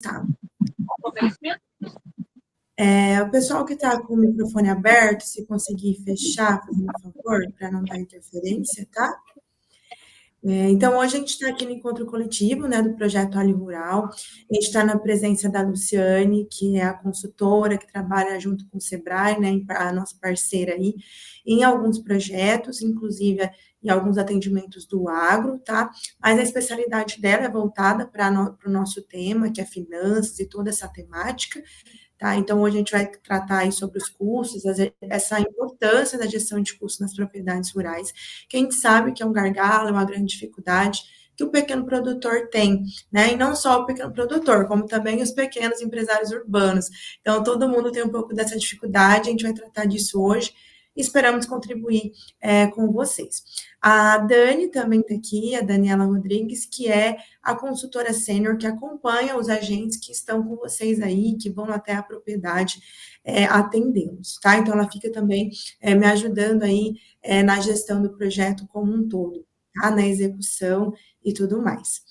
Tá. O pessoal que está com o microfone aberto, se conseguir fechar, fazendo um favor, para não dar interferência, tá? Então, hoje a gente está aqui no encontro coletivo, né, do Projeto Ali Rural. A gente está na presença da Luciane, que é a consultora que trabalha junto com o Sebrae, né, a nossa parceira aí, em alguns projetos, inclusive em alguns atendimentos do agro, tá? Mas a especialidade dela é voltada para o nosso tema, que é finanças e toda essa temática. Tá? Então, hoje a gente vai tratar aí sobre os custos, essa importância da gestão de custos nas propriedades rurais, que a gente sabe que é um gargalo, é uma grande dificuldade que o pequeno produtor tem, né? E não só o pequeno produtor, como também os pequenos empresários urbanos. Então, todo mundo tem um pouco dessa dificuldade, a gente vai tratar disso hoje e esperamos contribuir com vocês. A Dani também está aqui, a Daniela Rodrigues, que é a consultora sênior que acompanha os agentes que estão com vocês aí, que vão até a propriedade atendê-los, tá? Então, ela fica também me ajudando aí na gestão do projeto como um todo, tá? Na execução e tudo mais.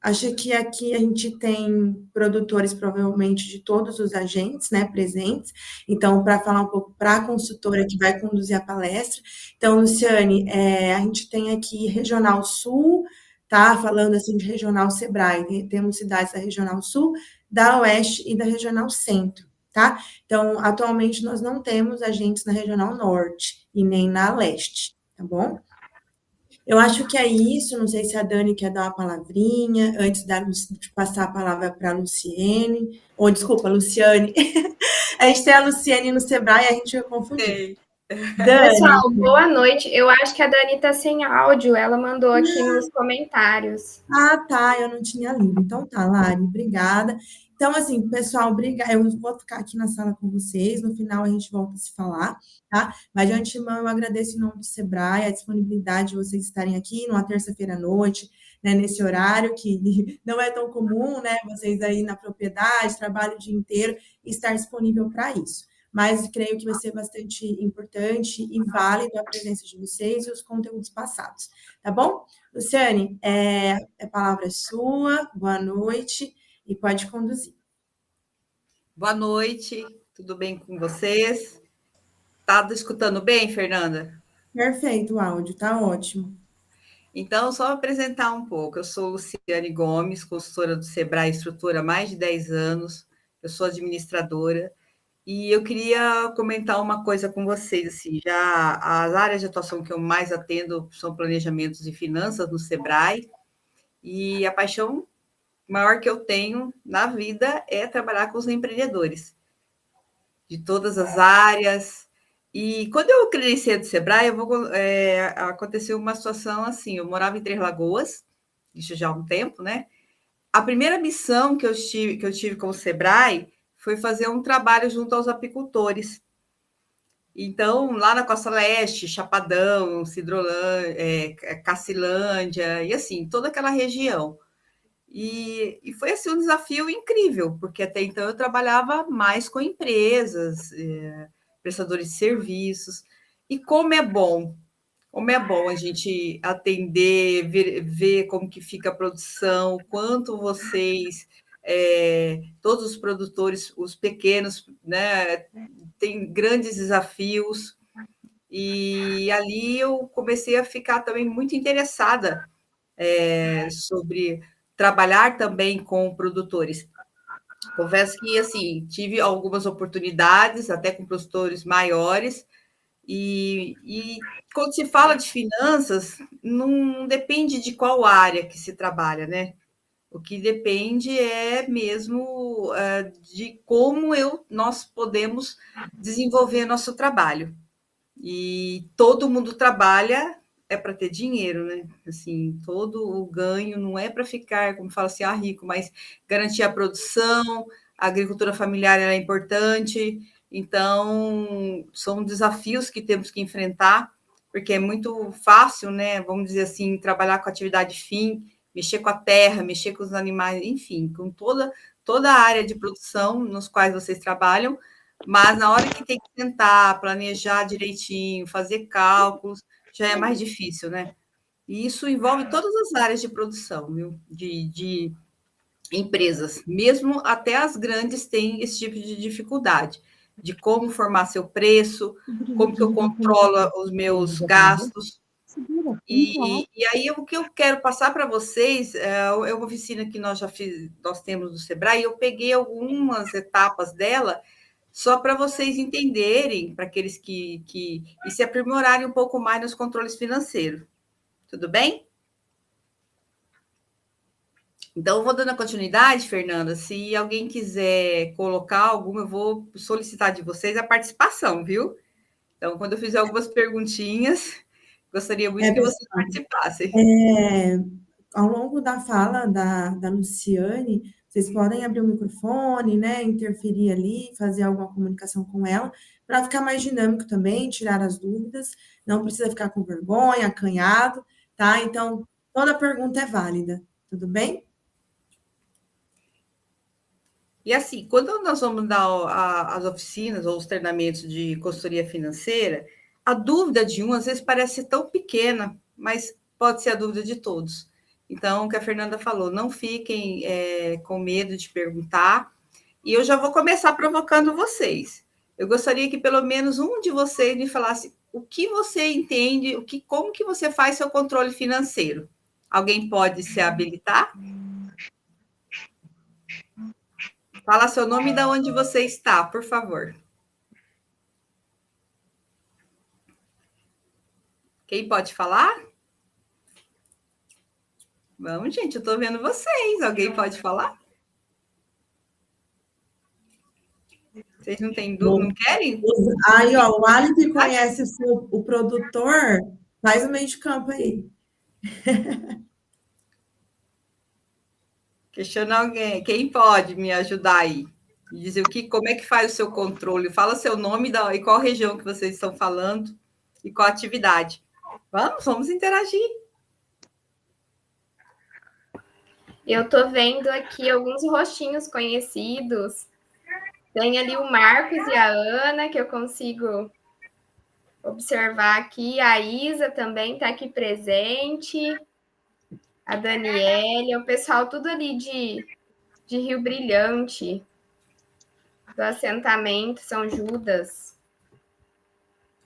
Acho que aqui a gente tem produtores, provavelmente, de todos os agentes, né, presentes. Então, para falar um pouco para a consultora que vai conduzir a palestra. Então, Luciane, a gente tem aqui Regional Sul, tá? Falando assim de Regional Sebrae, temos cidades da Regional Sul, da Oeste e da Regional Centro, tá? Então, atualmente nós não temos agentes na Regional Norte e nem na Leste, tá bom? Eu acho que é isso, não sei se a Dani quer dar uma palavrinha antes de passar a palavra para a Luciene, ou desculpa, Luciane. A gente tem a Luciene no Sebrae e a gente vai confundir. Ei. Dani. Pessoal, boa noite. Eu acho que a Dani está sem áudio, ela mandou aqui nos comentários. Ah, tá, eu não tinha lido. Então tá, Lari, obrigada. Então, assim, pessoal, obrigada. Eu vou ficar aqui na sala com vocês, no final a gente volta a se falar, tá? Mas de antemão eu agradeço em nome do Sebrae a disponibilidade de vocês estarem aqui numa terça-feira à noite, né, nesse horário que não é tão comum, né? Vocês aí na propriedade, trabalham o dia inteiro e estar disponível para isso. Mas creio que vai ser bastante importante e válido a presença de vocês e os conteúdos passados, tá bom? Luciane, a palavra é sua, boa noite e pode conduzir. Boa noite, tudo bem com vocês? Tá escutando bem, Fernanda? Perfeito, o áudio, tá ótimo. Então, só apresentar um pouco. Eu sou Luciane Gomes, consultora do Sebrae Estrutura há mais de 10 anos, eu sou administradora, e eu queria comentar uma coisa com vocês, assim, já as áreas de atuação que eu mais atendo são planejamentos e finanças no Sebrae, e a paixão maior que eu tenho na vida é trabalhar com os empreendedores de todas as áreas. E quando eu credenciei do Sebrae, aconteceu uma situação assim, eu morava em Três Lagoas, isso já há um tempo, né? A primeira missão que eu tive com o Sebrae foi fazer um trabalho junto aos apicultores. Então, lá na Costa Leste, Chapadão, Cidrolândia, Cacilândia, e assim, toda aquela região. E foi assim, um desafio incrível, porque até então eu trabalhava mais com empresas, prestadores de serviços, e como é bom a gente atender, ver como que fica a produção, quanto vocês, todos os produtores, os pequenos, né, têm grandes desafios, e ali eu comecei a ficar também muito interessada sobre trabalhar também com produtores. Confesso que, assim, tive algumas oportunidades, até com produtores maiores, e quando se fala de finanças, não depende de qual área que se trabalha, né? O que depende é mesmo de como nós podemos desenvolver nosso trabalho. E todo mundo trabalha para ter dinheiro, né? Assim, todo o ganho não é para ficar, como fala assim, rico, mas garantir a produção, a agricultura familiar é importante. Então, são desafios que temos que enfrentar, porque é muito fácil, né? Vamos dizer assim, trabalhar com atividade fim, mexer com a terra, mexer com os animais, enfim, com toda a área de produção nos quais vocês trabalham, mas na hora que tem que tentar planejar direitinho, fazer cálculos, já é mais difícil, né? E isso envolve todas as áreas de produção, viu? empresas, mesmo até as grandes têm esse tipo de dificuldade, de como formar seu preço, como que eu controlo os meus gastos. E aí, o que eu quero passar para vocês é uma oficina que nós temos no Sebrae, eu peguei algumas etapas dela, só para vocês entenderem, para aqueles que e se aprimorarem um pouco mais nos controles financeiros. Tudo bem? Então, eu vou dando a continuidade, Fernanda. Se alguém quiser colocar alguma, eu vou solicitar de vocês a participação, viu? Então, quando eu fizer algumas perguntinhas, gostaria muito que vocês participassem. Ao longo da fala da Luciane, vocês podem abrir o microfone, né, interferir ali, fazer alguma comunicação com ela, para ficar mais dinâmico também, tirar as dúvidas, não precisa ficar com vergonha, acanhado, tá? Então, toda pergunta é válida, tudo bem? E assim, quando nós vamos dar as oficinas ou os treinamentos de consultoria financeira, a dúvida de um às vezes parece tão pequena, mas pode ser a dúvida de todos. Então, o que a Fernanda falou, não fiquem com medo de perguntar. E eu já vou começar provocando vocês. Eu gostaria que pelo menos um de vocês me falasse o que você entende, como que você faz seu controle financeiro. Alguém pode se habilitar? Fala seu nome e de onde você está, por favor. Quem pode falar? Vamos, gente, eu estou vendo vocês. Alguém pode falar? Vocês não têm dúvida, não querem? Aí, ó, o Ali que conhece o produtor, faz o meio de campo aí. Questiona alguém. Quem pode me ajudar aí? Me dizer como é que faz o seu controle? Fala seu nome e qual região que vocês estão falando e qual atividade. Vamos interagir. Eu estou vendo aqui alguns rostinhos conhecidos. Tem ali o Marcos e a Ana, que eu consigo observar aqui. A Isa também está aqui presente. A Daniela, o pessoal tudo ali de Rio Brilhante, do assentamento São Judas.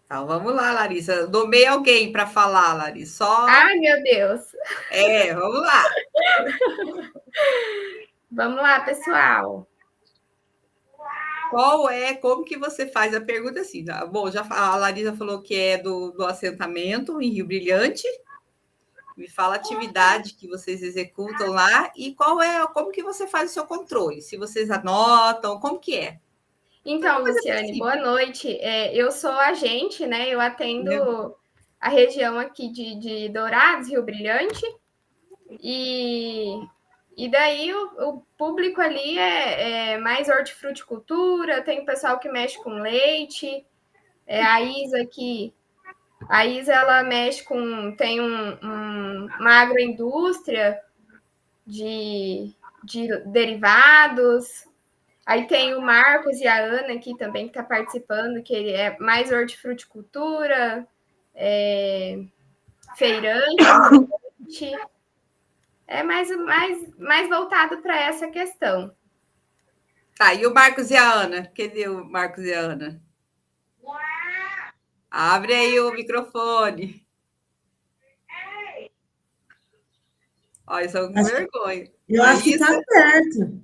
Então, vamos lá, Larissa. Nomeei alguém para falar, Larissa. Ai, meu Deus! Vamos lá. Vamos lá, pessoal. Como que você faz a pergunta assim? Bom, a Larissa falou que é do assentamento em Rio Brilhante. Me fala a atividade que vocês executam lá e como que você faz o seu controle? Se vocês anotam, como que é? Então, Luciane, boa noite. Eu sou agente, né? Eu atendo a região aqui de Dourados, Rio Brilhante. E daí o público ali é mais hortifruticultura, tem o pessoal que mexe com leite, a Isa aqui. A Isa, ela mexe tem uma agroindústria de derivados. Aí tem o Marcos e a Ana aqui também, que está participando, que ele é mais hortifruticultura, feirante, é mais voltado para essa questão. Tá, e o Marcos e a Ana? Cadê o Marcos e a Ana? Abre aí o microfone. Olha, são com vergonha. Eu acho que está aberto.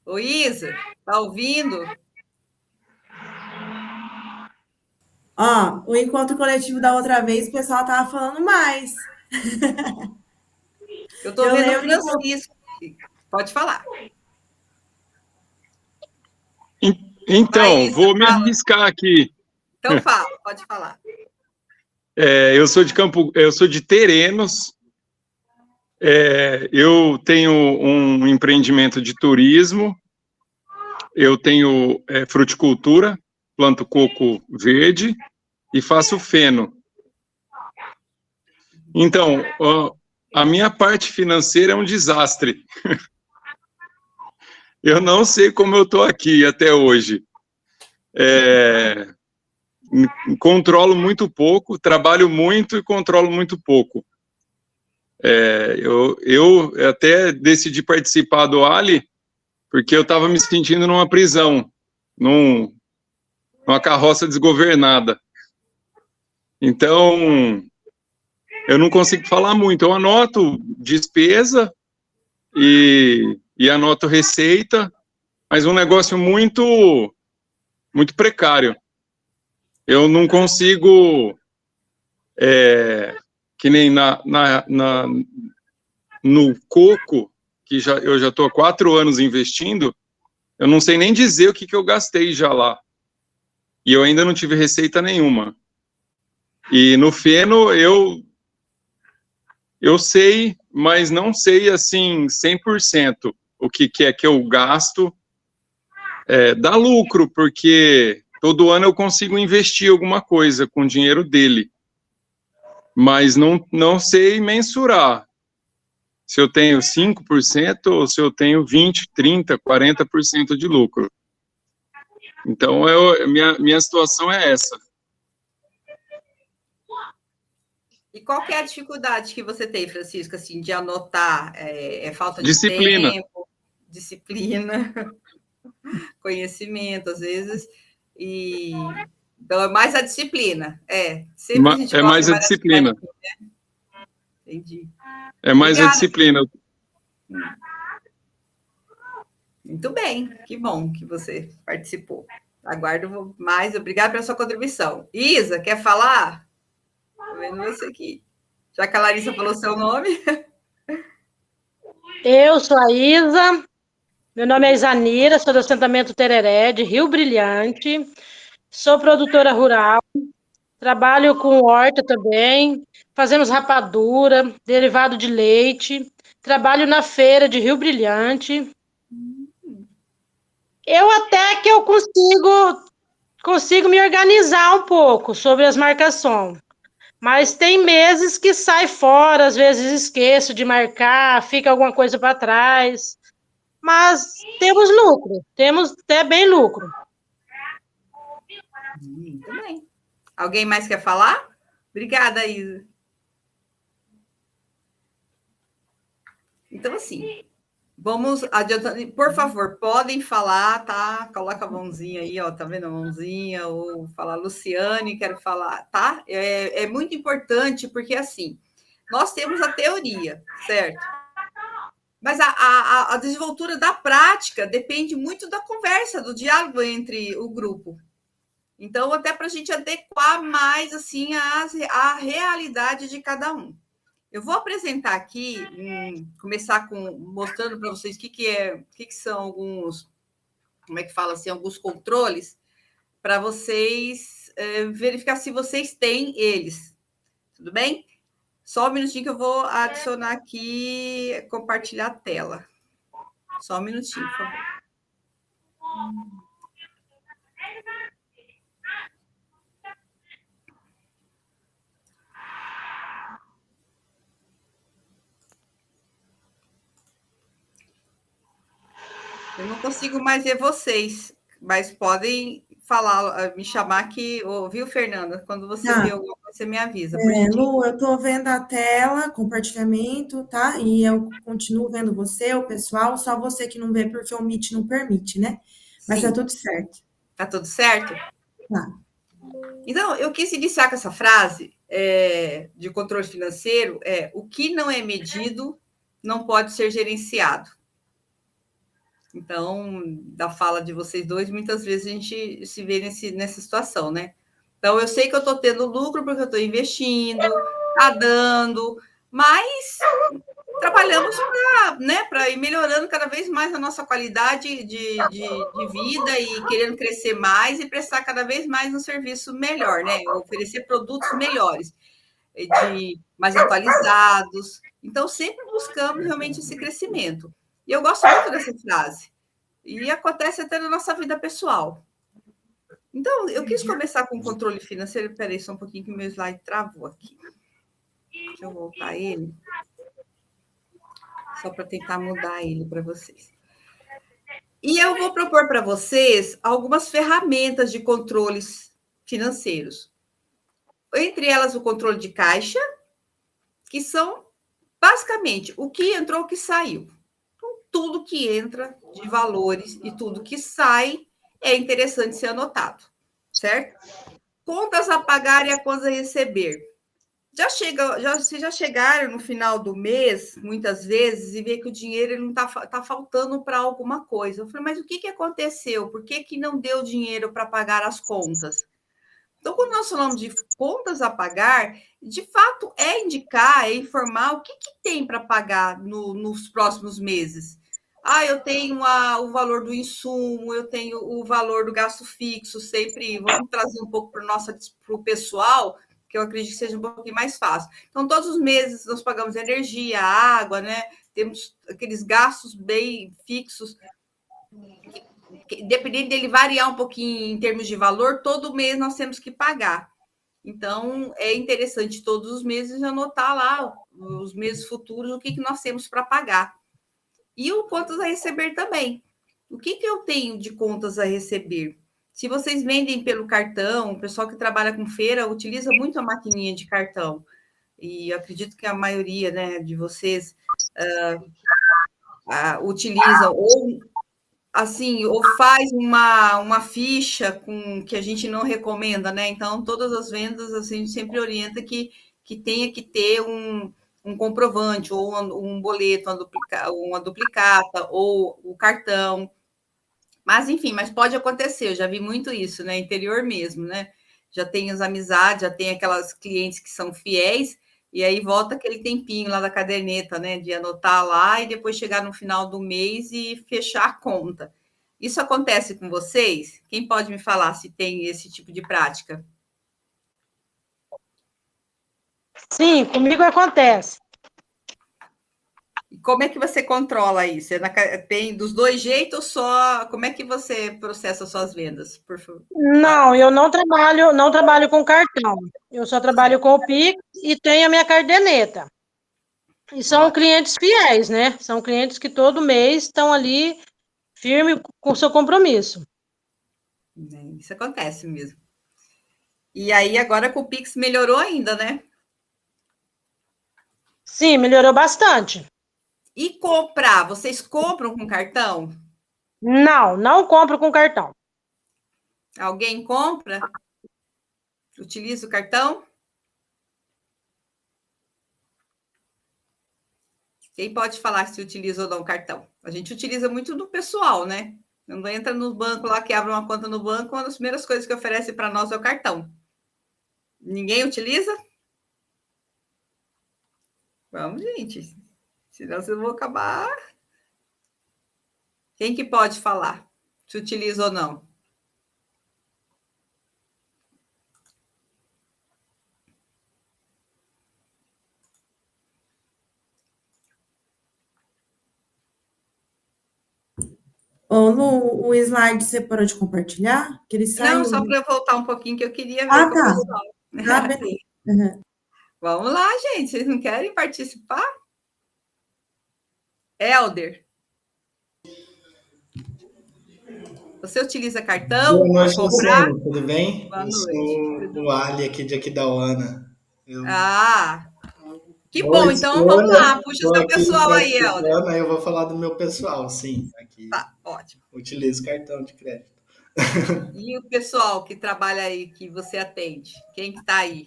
Ô, Isa, tá ouvindo? Ó, o encontro coletivo da outra vez, o pessoal estava falando mais. Eu estou vendo o Francisco. Pode falar. Então, Isa, vou me arriscar aqui. Então fala, pode falar. Eu sou de Terenos. Eu tenho um empreendimento de turismo. Eu tenho fruticultura, planto coco verde e faço feno. Então, a minha parte financeira é um desastre. Eu não sei como eu estou aqui até hoje. Controlo muito pouco, trabalho muito e controlo muito pouco. Eu até decidi participar do Ali, porque eu estava me sentindo numa prisão, numa carroça desgovernada. Então, eu não consigo falar muito. Eu anoto despesa e anoto receita, mas um negócio muito precário. Eu não consigo, que nem no coco, que eu já estou há 4 anos investindo, eu não sei nem dizer o que eu gastei já lá. E eu ainda não tive receita nenhuma. E no feno, eu sei, mas não sei, assim, 100% o que é que eu gasto. Dá lucro, porque todo ano eu consigo investir alguma coisa com o dinheiro dele. Mas não sei mensurar se eu tenho 5% ou se eu tenho 20%, 30%, 40% de lucro. Então, minha situação é essa. E qual que é a dificuldade que você tem, Francisco, assim, de anotar? É falta de Disciplina. tempo, disciplina, conhecimento, às vezes, então é mais a disciplina. Sempre a gente gosta mais de a mais disciplina. né? Entendi. É mais Obrigada. a disciplina. Muito bem, que bom que você participou. Aguardo mais. Obrigada pela sua contribuição. Isa, quer falar? Estou vendo você aqui. Já que a Larissa falou seu nome. Eu sou a Isa, meu nome é Isanira, sou do assentamento Tereré, de Rio Brilhante, sou produtora rural, trabalho com horta também, fazemos rapadura, derivado de leite, trabalho na feira de Rio Brilhante. Eu até que eu consigo me organizar um pouco sobre as marcações. Mas tem meses que sai fora, às vezes esqueço de marcar, fica alguma coisa para trás. Mas temos lucro, temos até bem lucro. Muito bem. Alguém mais quer falar? Obrigada, Isa. Então, assim, vamos adiantando. Por favor, podem falar, tá? Coloca a mãozinha aí, ó, tá vendo a mãozinha? Ou falar, Luciane, quero falar, tá? É muito importante, porque, assim, nós temos a teoria, certo? Mas a desenvoltura da prática depende muito da conversa, do diálogo entre o grupo. Então, até para a gente adequar mais assim a realidade de cada um. Eu vou apresentar aqui, começar mostrando para vocês o que são alguns, como é que fala assim, alguns controles, para vocês verificar se vocês têm eles. Tudo bem? Só um minutinho que eu vou adicionar aqui, compartilhar a tela. Só um minutinho, por favor. Eu não consigo mais ver vocês, mas podem falar, me chamar aqui, viu, Fernanda? Quando você vê alguma coisa, você me avisa. Lu, eu estou vendo a tela, compartilhamento, tá? E eu continuo vendo você, o pessoal, só você que não vê porque o Meet não permite, né? Mas tá tudo certo. Tá tudo certo? Tá. Então, eu quis iniciar com essa frase de controle financeiro, o que não é medido não pode ser gerenciado. Então, da fala de vocês dois, muitas vezes a gente se vê nessa situação, né? Então, eu sei que eu estou tendo lucro porque eu estou investindo, está dando, mas trabalhamos para ir melhorando cada vez mais a nossa qualidade de vida e querendo crescer mais e prestar cada vez mais um serviço melhor, né? Oferecer produtos melhores, mais atualizados. Então, sempre buscamos realmente esse crescimento. E eu gosto muito dessa frase. E acontece até na nossa vida pessoal. Então, eu quis começar com o controle financeiro. Peraí, só um pouquinho que o meu slide travou aqui. Deixa eu voltar ele. Só para tentar mudar ele para vocês. E eu vou propor para vocês algumas ferramentas de controles financeiros. Entre elas, o controle de caixa, que são Basicamente, o que entrou, o que saiu. Então, tudo que entra de valores e tudo que sai é interessante ser anotado, certo? Contas a pagar e a contas a receber. Vocês já chegaram no final do mês, muitas vezes, e vê que o dinheiro ele não tá faltando para alguma coisa. Eu falei, mas o que aconteceu? Por que não deu dinheiro para pagar as contas? Então, quando nós falamos de contas a pagar, de fato é indicar, é informar o que tem para pagar nos próximos meses. Eu tenho o valor do insumo, eu tenho o valor do gasto fixo, sempre vamos trazer um pouco para o pessoal, que eu acredito que seja um pouquinho mais fácil. Então, todos os meses nós pagamos energia, água, né? Temos aqueles gastos bem fixos, dependendo dele variar um pouquinho em termos de valor, todo mês nós temos que pagar. Então, é interessante todos os meses anotar lá, os meses futuros, o que nós temos para pagar. E o contas a receber também. O que eu tenho de contas a receber? Se vocês vendem pelo cartão, o pessoal que trabalha com feira utiliza muito a maquininha de cartão. E eu acredito que a maioria, né, de vocês utilizam ou faz uma ficha com que a gente não recomenda, né? Então, todas as vendas, assim, a gente sempre orienta que tenha que ter um comprovante, ou um boleto, uma duplicata, ou o cartão. Mas, enfim, pode acontecer, eu já vi muito isso, né? Interior mesmo, né? Já tem as amizades, já tem aquelas clientes que são fiéis, e aí volta aquele tempinho lá da caderneta, né? De anotar lá e depois chegar no final do mês e fechar a conta. Isso acontece com vocês? Quem pode me falar se tem esse tipo de prática? Sim, comigo acontece. E como é que você controla isso? Tem dos dois jeitos só? Como é que você processa suas vendas, por favor? Não, eu não trabalho com cartão. Eu só trabalho com o Pix e tenho a minha caderneta. E são clientes fiéis, né? São clientes que todo mês estão ali firme com o seu compromisso. Isso acontece mesmo. E aí, agora com o Pix melhorou ainda, né? Sim, melhorou bastante. E comprar? Vocês compram com cartão? Não compro com cartão. Alguém compra? Utiliza o cartão? Quem pode falar se utiliza ou não o cartão? A gente utiliza muito no pessoal, né? Não entra no banco lá, que abre uma conta no banco, uma das primeiras coisas que oferece para nós é o cartão. Ninguém utiliza? Vamos, gente. Senão vocês vão acabar. Quem que pode falar se utiliza ou não? Ô, Lu, o slide você parou de compartilhar? Que ele saiu. Não, só para eu voltar um pouquinho, que eu queria ver Ah, com o tá. pessoal. Ah, beleza. Uhum. Vamos lá, gente. Vocês não querem participar? Helder. Você utiliza cartão Boa noite, para comprar? Luciano. Tudo bem? Boa Eu noite. sou o Ali aqui de Aquidauana. Que Boa bom. Então, vamos escolha. lá. Puxa o Estou seu aqui pessoal aí, Helder. participando, aí eu vou falar do meu pessoal, sim. Aqui Tá, ótimo. utilizo cartão de crédito. E o pessoal que trabalha aí, que você atende? Quem que está aí?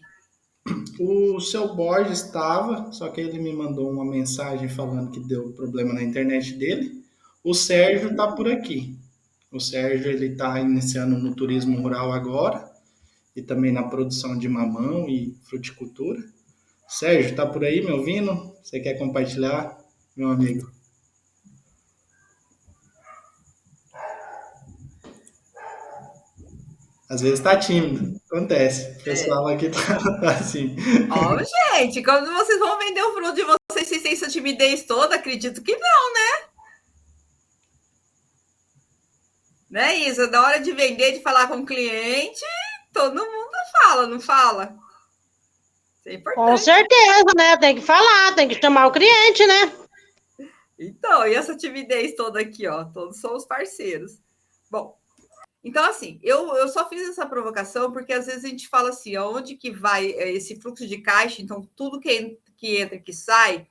O seu Borges estava, só que ele me mandou uma mensagem falando que deu problema na internet dele. O Sérgio está por aqui. O Sérgio ele está iniciando no turismo rural agora e também na produção de mamão e fruticultura. Sérgio, tá por aí me ouvindo? Você quer compartilhar, meu amigo? Às vezes tá tímido, acontece. O pessoal aqui tá assim. Gente, quando vocês vão vender o fruto de vocês, vocês têm essa timidez toda? Acredito que não, né? Né, Isa? Na hora de vender, de falar com o cliente, todo mundo fala, não fala? Isso é importante. Com certeza, né? Tem que falar, tem que chamar o cliente, né? Então, e essa timidez toda aqui, ó? Todos somos parceiros. Bom, então, assim, eu só fiz essa provocação porque às vezes a gente fala assim, aonde que vai esse fluxo de caixa? Então, tudo que entra e que sai,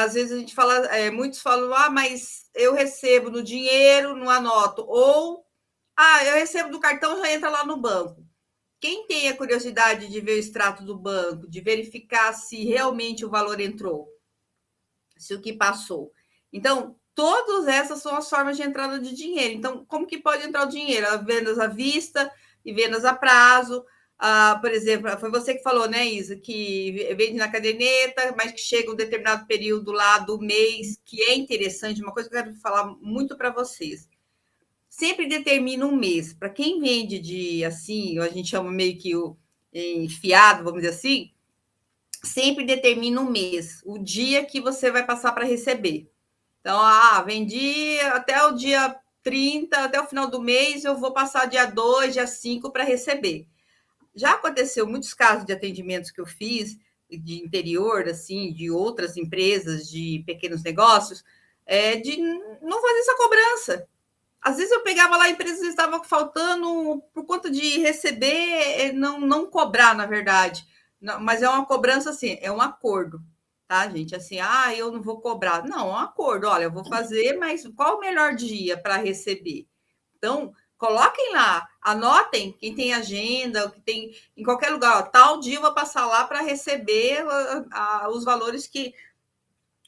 às vezes a gente fala, muitos falam, mas eu recebo no dinheiro, não anoto, ou eu recebo do cartão, já entra lá no banco. Quem tem a curiosidade de ver o extrato do banco, de verificar se realmente o valor entrou, se o que passou. Então, todas essas são as formas de entrada de dinheiro. Então, como que pode entrar o dinheiro? Vendas à vista e vendas a prazo. Por exemplo, foi você que falou, né, Isa, que vende na caderneta, mas que chega um determinado período lá do mês, que é interessante, uma coisa que eu quero falar muito para vocês. Sempre determina um mês. Para quem vende de, assim, a gente chama meio que o enfiado, vamos dizer assim, sempre determina um mês, o dia que você vai passar para receber. Então, vendi até o dia 30, até o final do mês, eu vou passar dia 2, dia 5 para receber. Já aconteceu muitos casos de atendimentos que eu fiz, de interior, assim, de outras empresas, de pequenos negócios, de não fazer essa cobrança. Às vezes eu pegava lá, a empresa estava faltando por conta de receber, não cobrar, na verdade. Não, mas é uma cobrança assim, é um acordo, tá, gente? Assim, eu não vou cobrar. Não, é um acordo. Olha, eu vou fazer, mas qual o melhor dia para receber? Então, coloquem lá, anotem quem tem agenda, que tem em qualquer lugar. Tal dia eu vou passar lá para receber os valores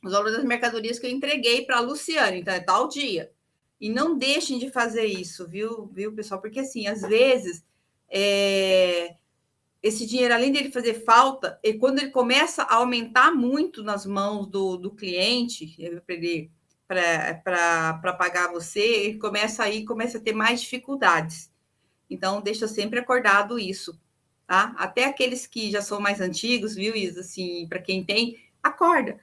das mercadorias que eu entreguei para a Luciane. Então, é tal dia. E não deixem de fazer isso, viu, pessoal? Porque, assim, às vezes, esse dinheiro, além dele fazer falta, quando ele começa a aumentar muito nas mãos do cliente, para pagar você, ele começa a ter mais dificuldades. Então, deixa sempre acordado isso, tá? Até aqueles que já são mais antigos, viu, Isa? Assim, para quem tem, acorda.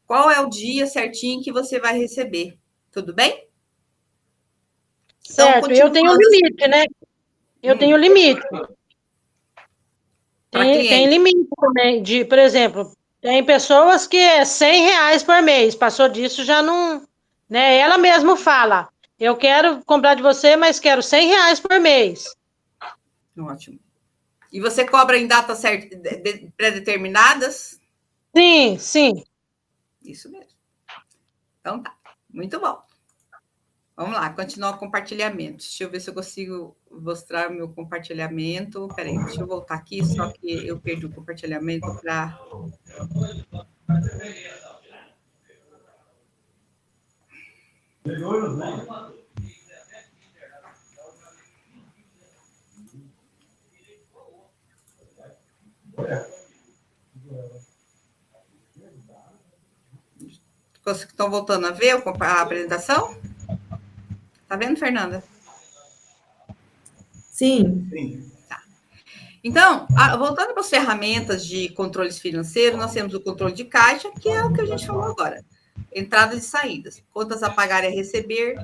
Qual é o dia certinho que você vai receber? Tudo bem? Certo, eu tenho limite, né? Eu tenho limite. Tem limite também, por exemplo, tem pessoas que é R$100 por mês, passou disso já não, né? Ela mesma fala, eu quero comprar de você, mas quero R$100 por mês. Ótimo. E você cobra em datas pré-determinadas? Sim, sim. Isso mesmo. Então tá, muito bom. Vamos lá, continuar o compartilhamento. Deixa eu ver se eu consigo mostrar o meu compartilhamento. Peraí, deixa eu voltar aqui, só que eu perdi o compartilhamento para... Estão voltando a ver a apresentação? Tá vendo, Fernanda? Sim. Tá. Então, voltando para as ferramentas de controles financeiros, nós temos o controle de caixa, que é o que a gente falou agora. Entradas e saídas. Contas a pagar e a receber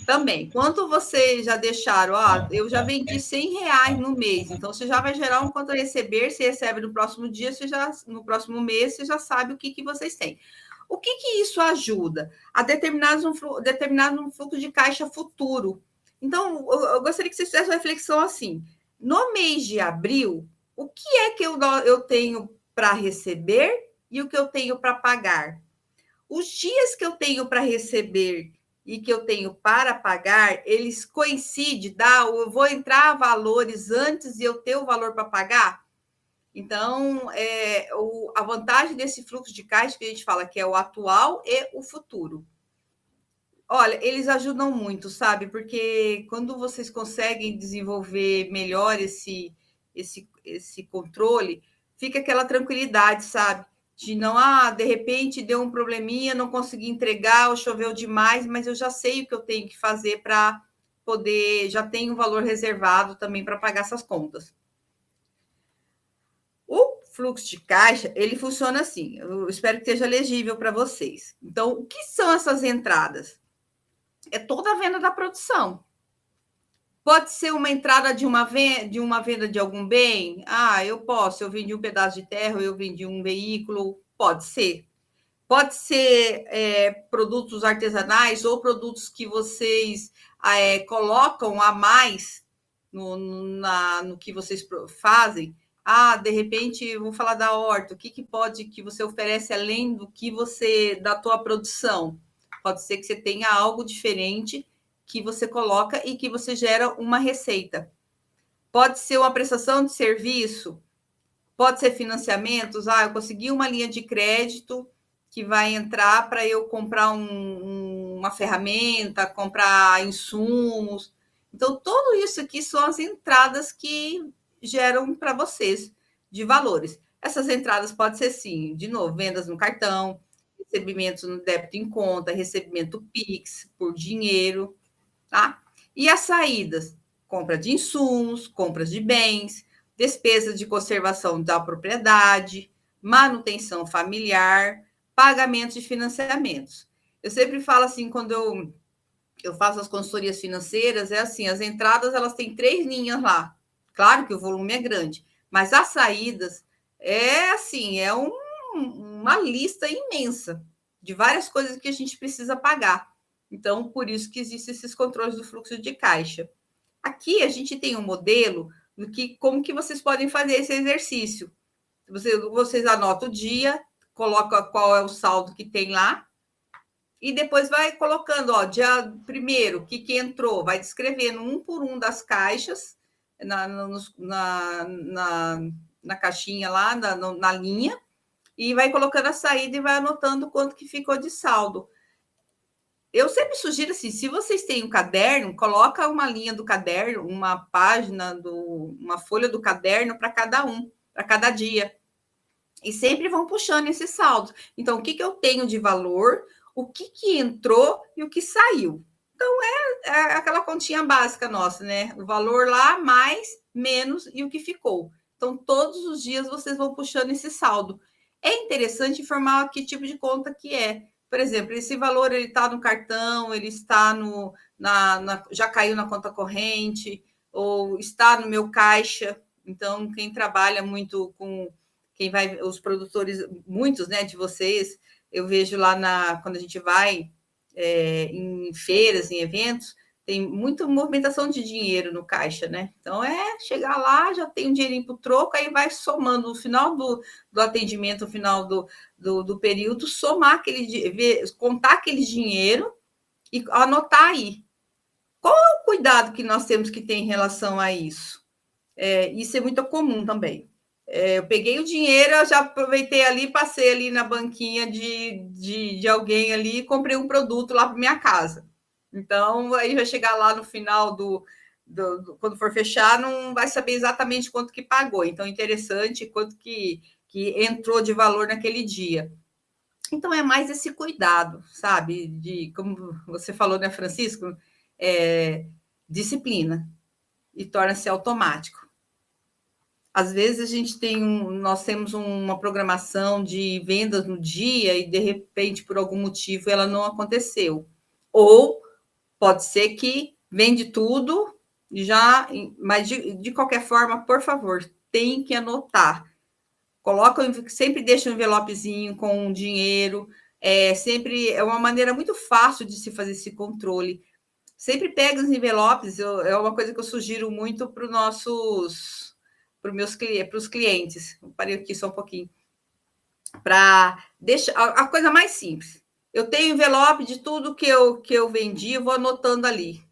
também. Quanto vocês já deixaram? Eu já vendi R$100 no mês, então você já vai gerar um quanto a receber, você recebe no próximo dia, no próximo mês, você já sabe o que vocês têm. O que isso ajuda? A determinar um fluxo de caixa futuro. Então, eu gostaria que vocês fizessem uma reflexão assim. No mês de abril, o que é que eu tenho para receber e o que eu tenho para pagar? Os dias que eu tenho para receber e que eu tenho para pagar, eles coincidem, eu vou entrar valores antes de eu ter o valor para pagar? Então, a vantagem desse fluxo de caixa que a gente fala que é o atual e o futuro. Olha, eles ajudam muito, sabe? Porque quando vocês conseguem desenvolver melhor esse controle, fica aquela tranquilidade, sabe? De não, de repente deu um probleminha, não consegui entregar, ou choveu demais, mas eu já sei o que eu tenho que fazer para poder, já tenho um valor reservado também para pagar essas contas. O fluxo de caixa, ele funciona assim, eu espero que esteja legível para vocês. Então, o que são essas entradas? É toda a venda da produção. Pode ser uma entrada de uma venda de algum bem? Eu vendi um pedaço de terra, eu vendi um veículo, pode ser. Pode ser produtos artesanais ou produtos que vocês colocam a mais no que vocês fazem, de repente, vou falar da horta, o que pode que você oferece além do que da tua produção? Pode ser que você tenha algo diferente que você coloca e que você gera uma receita. Pode ser uma prestação de serviço, pode ser financiamentos. Eu consegui uma linha de crédito que vai entrar para eu comprar uma ferramenta, comprar insumos. Então, tudo isso aqui são as entradas que geram para vocês de valores. Essas entradas podem ser, sim, de novo, vendas no cartão, recebimentos no débito em conta, recebimento Pix por dinheiro, tá? E as saídas? Compra de insumos, compras de bens, despesas de conservação da propriedade, manutenção familiar, pagamento de financiamentos. Eu sempre falo assim, quando eu faço as consultorias financeiras, é assim, as entradas, elas têm 3 linhas lá. Claro que o volume é grande, mas as saídas é assim, uma lista imensa de várias coisas que a gente precisa pagar. Então, por isso que existem esses controles do fluxo de caixa. Aqui a gente tem um modelo do como que vocês podem fazer esse exercício. Vocês anotam o dia, coloca qual é o saldo que tem lá, e depois vai colocando, dia 1º, o que entrou, vai descrevendo um por um das caixas, na caixinha lá, na linha, e vai colocando a saída e vai anotando quanto que ficou de saldo. Eu sempre sugiro assim, se vocês têm um caderno, coloca uma linha do caderno, uma página, uma folha do caderno para cada dia. E sempre vão puxando esses saldos. Então, o que eu tenho de valor, o que entrou e o que saiu. Então, é aquela continha básica nossa, né? O valor lá, mais, menos e o que ficou. Então, todos os dias vocês vão puxando esse saldo. É interessante informar que tipo de conta que é. Por exemplo, esse valor ele está no cartão, ele está já caiu na conta corrente, ou está no meu caixa. Então, quem trabalha muito com os produtores, muitos, né, de vocês, eu vejo lá quando a gente vai em feiras, em eventos, tem muita movimentação de dinheiro no caixa, né? Então, chegar lá, já tem um dinheirinho para o troco, aí vai somando no final do atendimento, no final do período, somar contar aquele dinheiro e anotar aí. Qual é o cuidado que nós temos que ter em relação a isso? Isso é muito comum também. Eu peguei o dinheiro, eu já aproveitei ali, passei ali na banquinha de alguém ali e comprei um produto lá para minha casa. Então, aí vai chegar lá no final quando for fechar, não vai saber exatamente quanto que pagou. Então, interessante quanto que entrou de valor naquele dia. Então, é mais esse cuidado, sabe? Como você falou, né, Francisco? Disciplina. E torna-se automático. Às vezes nós temos uma programação de vendas no dia e, de repente, por algum motivo, ela não aconteceu. Ou pode ser que vende tudo, mas de qualquer forma, por favor, tem que anotar. Sempre deixa um envelopezinho com dinheiro. Sempre é uma maneira muito fácil de se fazer esse controle. Sempre pega os envelopes, é uma coisa que eu sugiro muito para os clientes. Eu parei aqui só um pouquinho. Para deixar a coisa mais simples. Eu tenho envelope de tudo que eu vendi, eu vou anotando ali.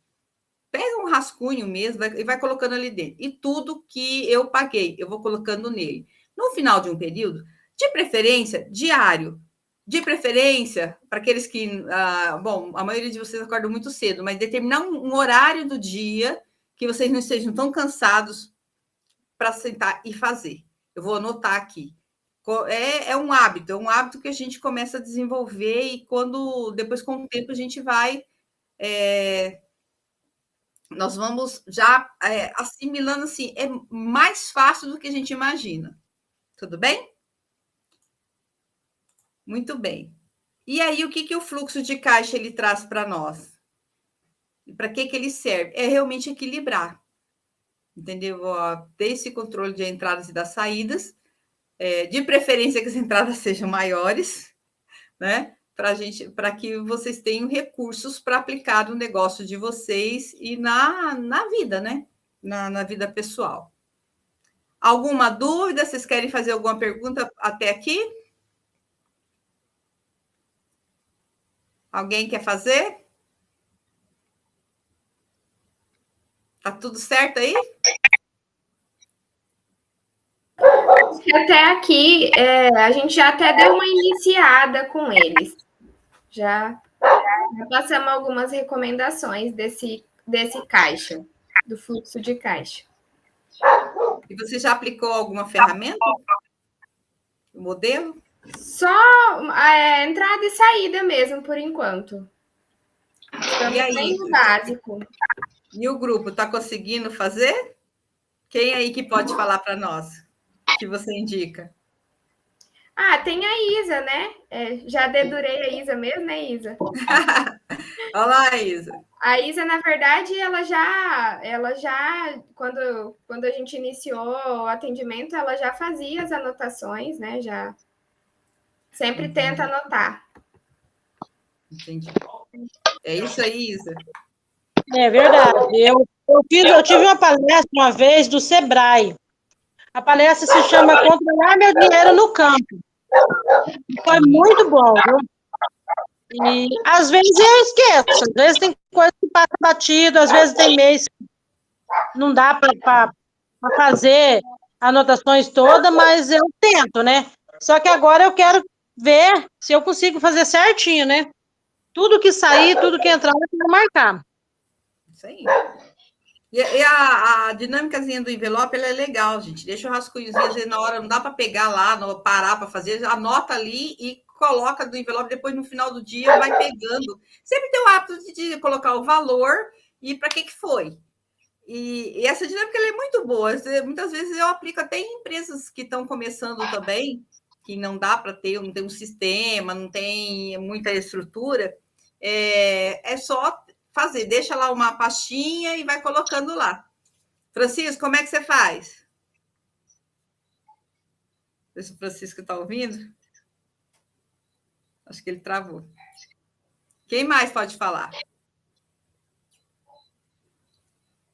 Pega um rascunho mesmo e vai colocando ali dentro. E tudo que eu paguei, eu vou colocando nele. No final de um período, de preferência, diário. De preferência, para aqueles que... a maioria de vocês acorda muito cedo, mas determinar um horário do dia que vocês não estejam tão cansados para sentar e fazer. Eu vou anotar aqui. É um hábito que a gente começa a desenvolver e depois, com o tempo, a gente vai... nós vamos já assimilando assim, é mais fácil do que a gente imagina. Tudo bem? Muito bem. E aí, o que o fluxo de caixa ele traz para nós? E para que ele serve? É realmente equilibrar. Entendeu? Ter esse controle de entradas e das saídas, de preferência que as entradas sejam maiores, né? Para que vocês tenham recursos para aplicar no negócio de vocês e na vida, né? Na vida pessoal. Alguma dúvida? Vocês querem fazer alguma pergunta até aqui? Alguém quer fazer? Tá tudo certo aí? Até aqui, a gente já até deu uma iniciada com eles. Já passamos algumas recomendações desse caixa, do fluxo de caixa. E você já aplicou alguma ferramenta? O modelo? Só entrada e saída mesmo, por enquanto. Estamos E aí? bem no básico. E o grupo está conseguindo fazer? Quem aí que pode falar para nós? Que você indica? Tem a Isa, né? Já dedurei a Isa mesmo, né, Isa? Olá, Isa. A Isa, na verdade, ela já quando a gente iniciou o atendimento, ela já fazia as anotações, né? Já sempre tenta anotar. Entendi. É isso aí, Isa? É verdade. Eu tive uma palestra uma vez do Sebrae. A palestra se chama Controlar Meu Dinheiro no Campo. Foi muito bom, viu? E às vezes eu esqueço, às vezes tem coisa que passa batido, às vezes tem mês que não dá para fazer anotações todas, mas eu tento, né? Só que agora eu quero ver se eu consigo fazer certinho, né? Tudo que sair, tudo que entrar, eu quero marcar. Isso aí. E a dinâmicazinha do envelope, ela é legal, gente. Deixa o rascunhozinho, às vezes na hora não dá para pegar lá, parar para fazer, anota ali e coloca do envelope, depois no final do dia vai pegando. Sempre tem o hábito de colocar o valor e para que foi. E essa dinâmica ela é muito boa. Muitas vezes eu aplico até em empresas que estão começando também, que não dá para ter, não tem um sistema, não tem muita estrutura. É só fazer, deixa lá uma pastinha e vai colocando lá. Francisco, como é que você faz? Não sei se o Francisco está ouvindo. Acho que ele travou. Quem mais pode falar?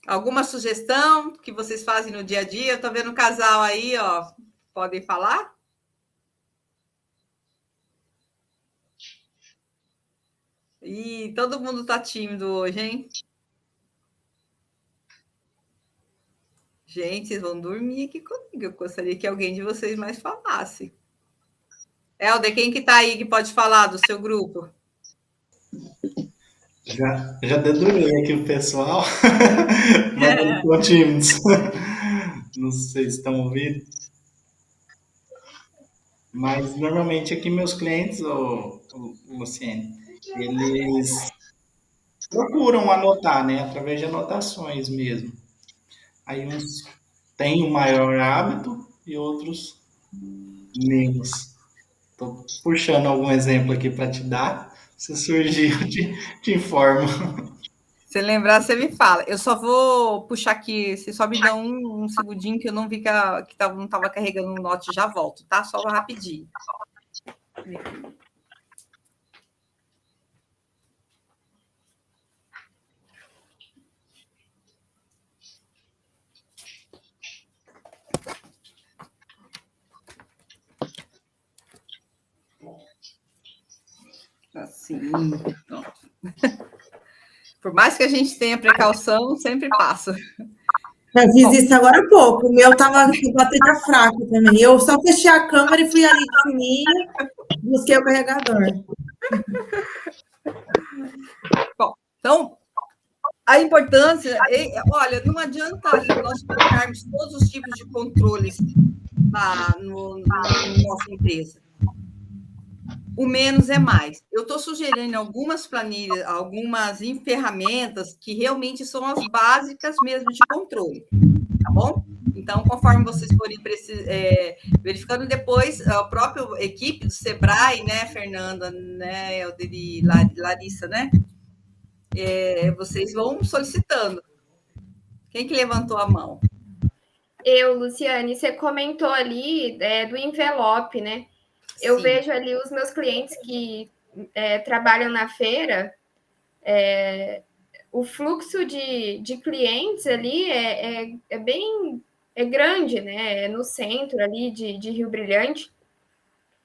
Alguma sugestão que vocês fazem no dia a dia? Eu estou vendo um casal aí, ó. Podem falar? Ih, todo mundo está tímido hoje, hein? Gente, vocês vão dormir aqui comigo. Eu gostaria que alguém de vocês mais falasse. Helder, quem que está aí que pode falar do seu grupo? Já dedurei aqui o pessoal, mas eles estão tímidos. Não sei se estão ouvindo. Mas normalmente aqui meus clientes, Luciene, eles procuram anotar, né? Através de anotações mesmo. Aí uns têm o maior hábito e outros menos. Estou puxando algum exemplo aqui para te dar. Se surgir, eu te informo. Se lembrar, você me fala. Eu só vou puxar aqui. Você só me dá um segundinho que eu não vi que não estava carregando o note. Já volto, tá? Só rapidinho. Assim, pronto. Por mais que a gente tenha precaução, sempre passa. Eu fiz isso agora há pouco. O meu tava com bateria fraca também. Eu só fechei a câmera e fui ali de fininho, busquei o carregador. Bom, então, a importância... Olha, não adianta nós colocarmos todos os tipos de controles na nossa empresa. O menos é mais. Eu estou sugerindo algumas planilhas, algumas ferramentas que realmente são as básicas mesmo de controle, tá bom? Então, conforme vocês forem verificando depois, a própria equipe do Sebrae, né, Fernanda, né, e Larissa, né, vocês vão solicitando. Quem que levantou a mão? Eu, Luciane, você comentou ali do envelope, né? Eu vejo ali os meus clientes que trabalham na feira, o fluxo de clientes ali é bem é grande, né? É no centro ali de Rio Brilhante.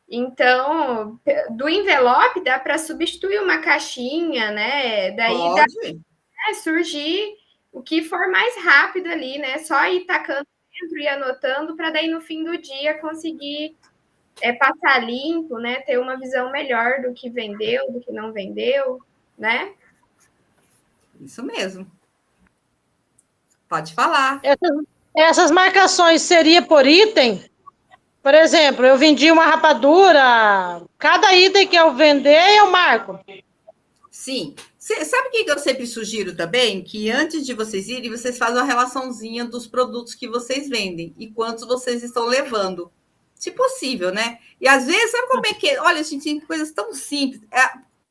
Então, do envelope dá para substituir uma caixinha, né? Daí dá para surgir o que for mais rápido ali, né? Só ir tacando dentro e anotando para daí no fim do dia conseguir passar limpo, né? Ter uma visão melhor do que vendeu, do que não vendeu, né? Isso mesmo. Pode falar. Essas marcações seria por item? Por exemplo, eu vendi uma rapadura, cada item que eu vender, eu marco. Sim. Sabe o que eu sempre sugiro também? Que antes de vocês irem, vocês fazem uma relaçãozinha dos produtos que vocês vendem e quantos vocês estão levando. Se possível, né? E às vezes, sabe como é que é? Olha, a gente tem coisas tão simples.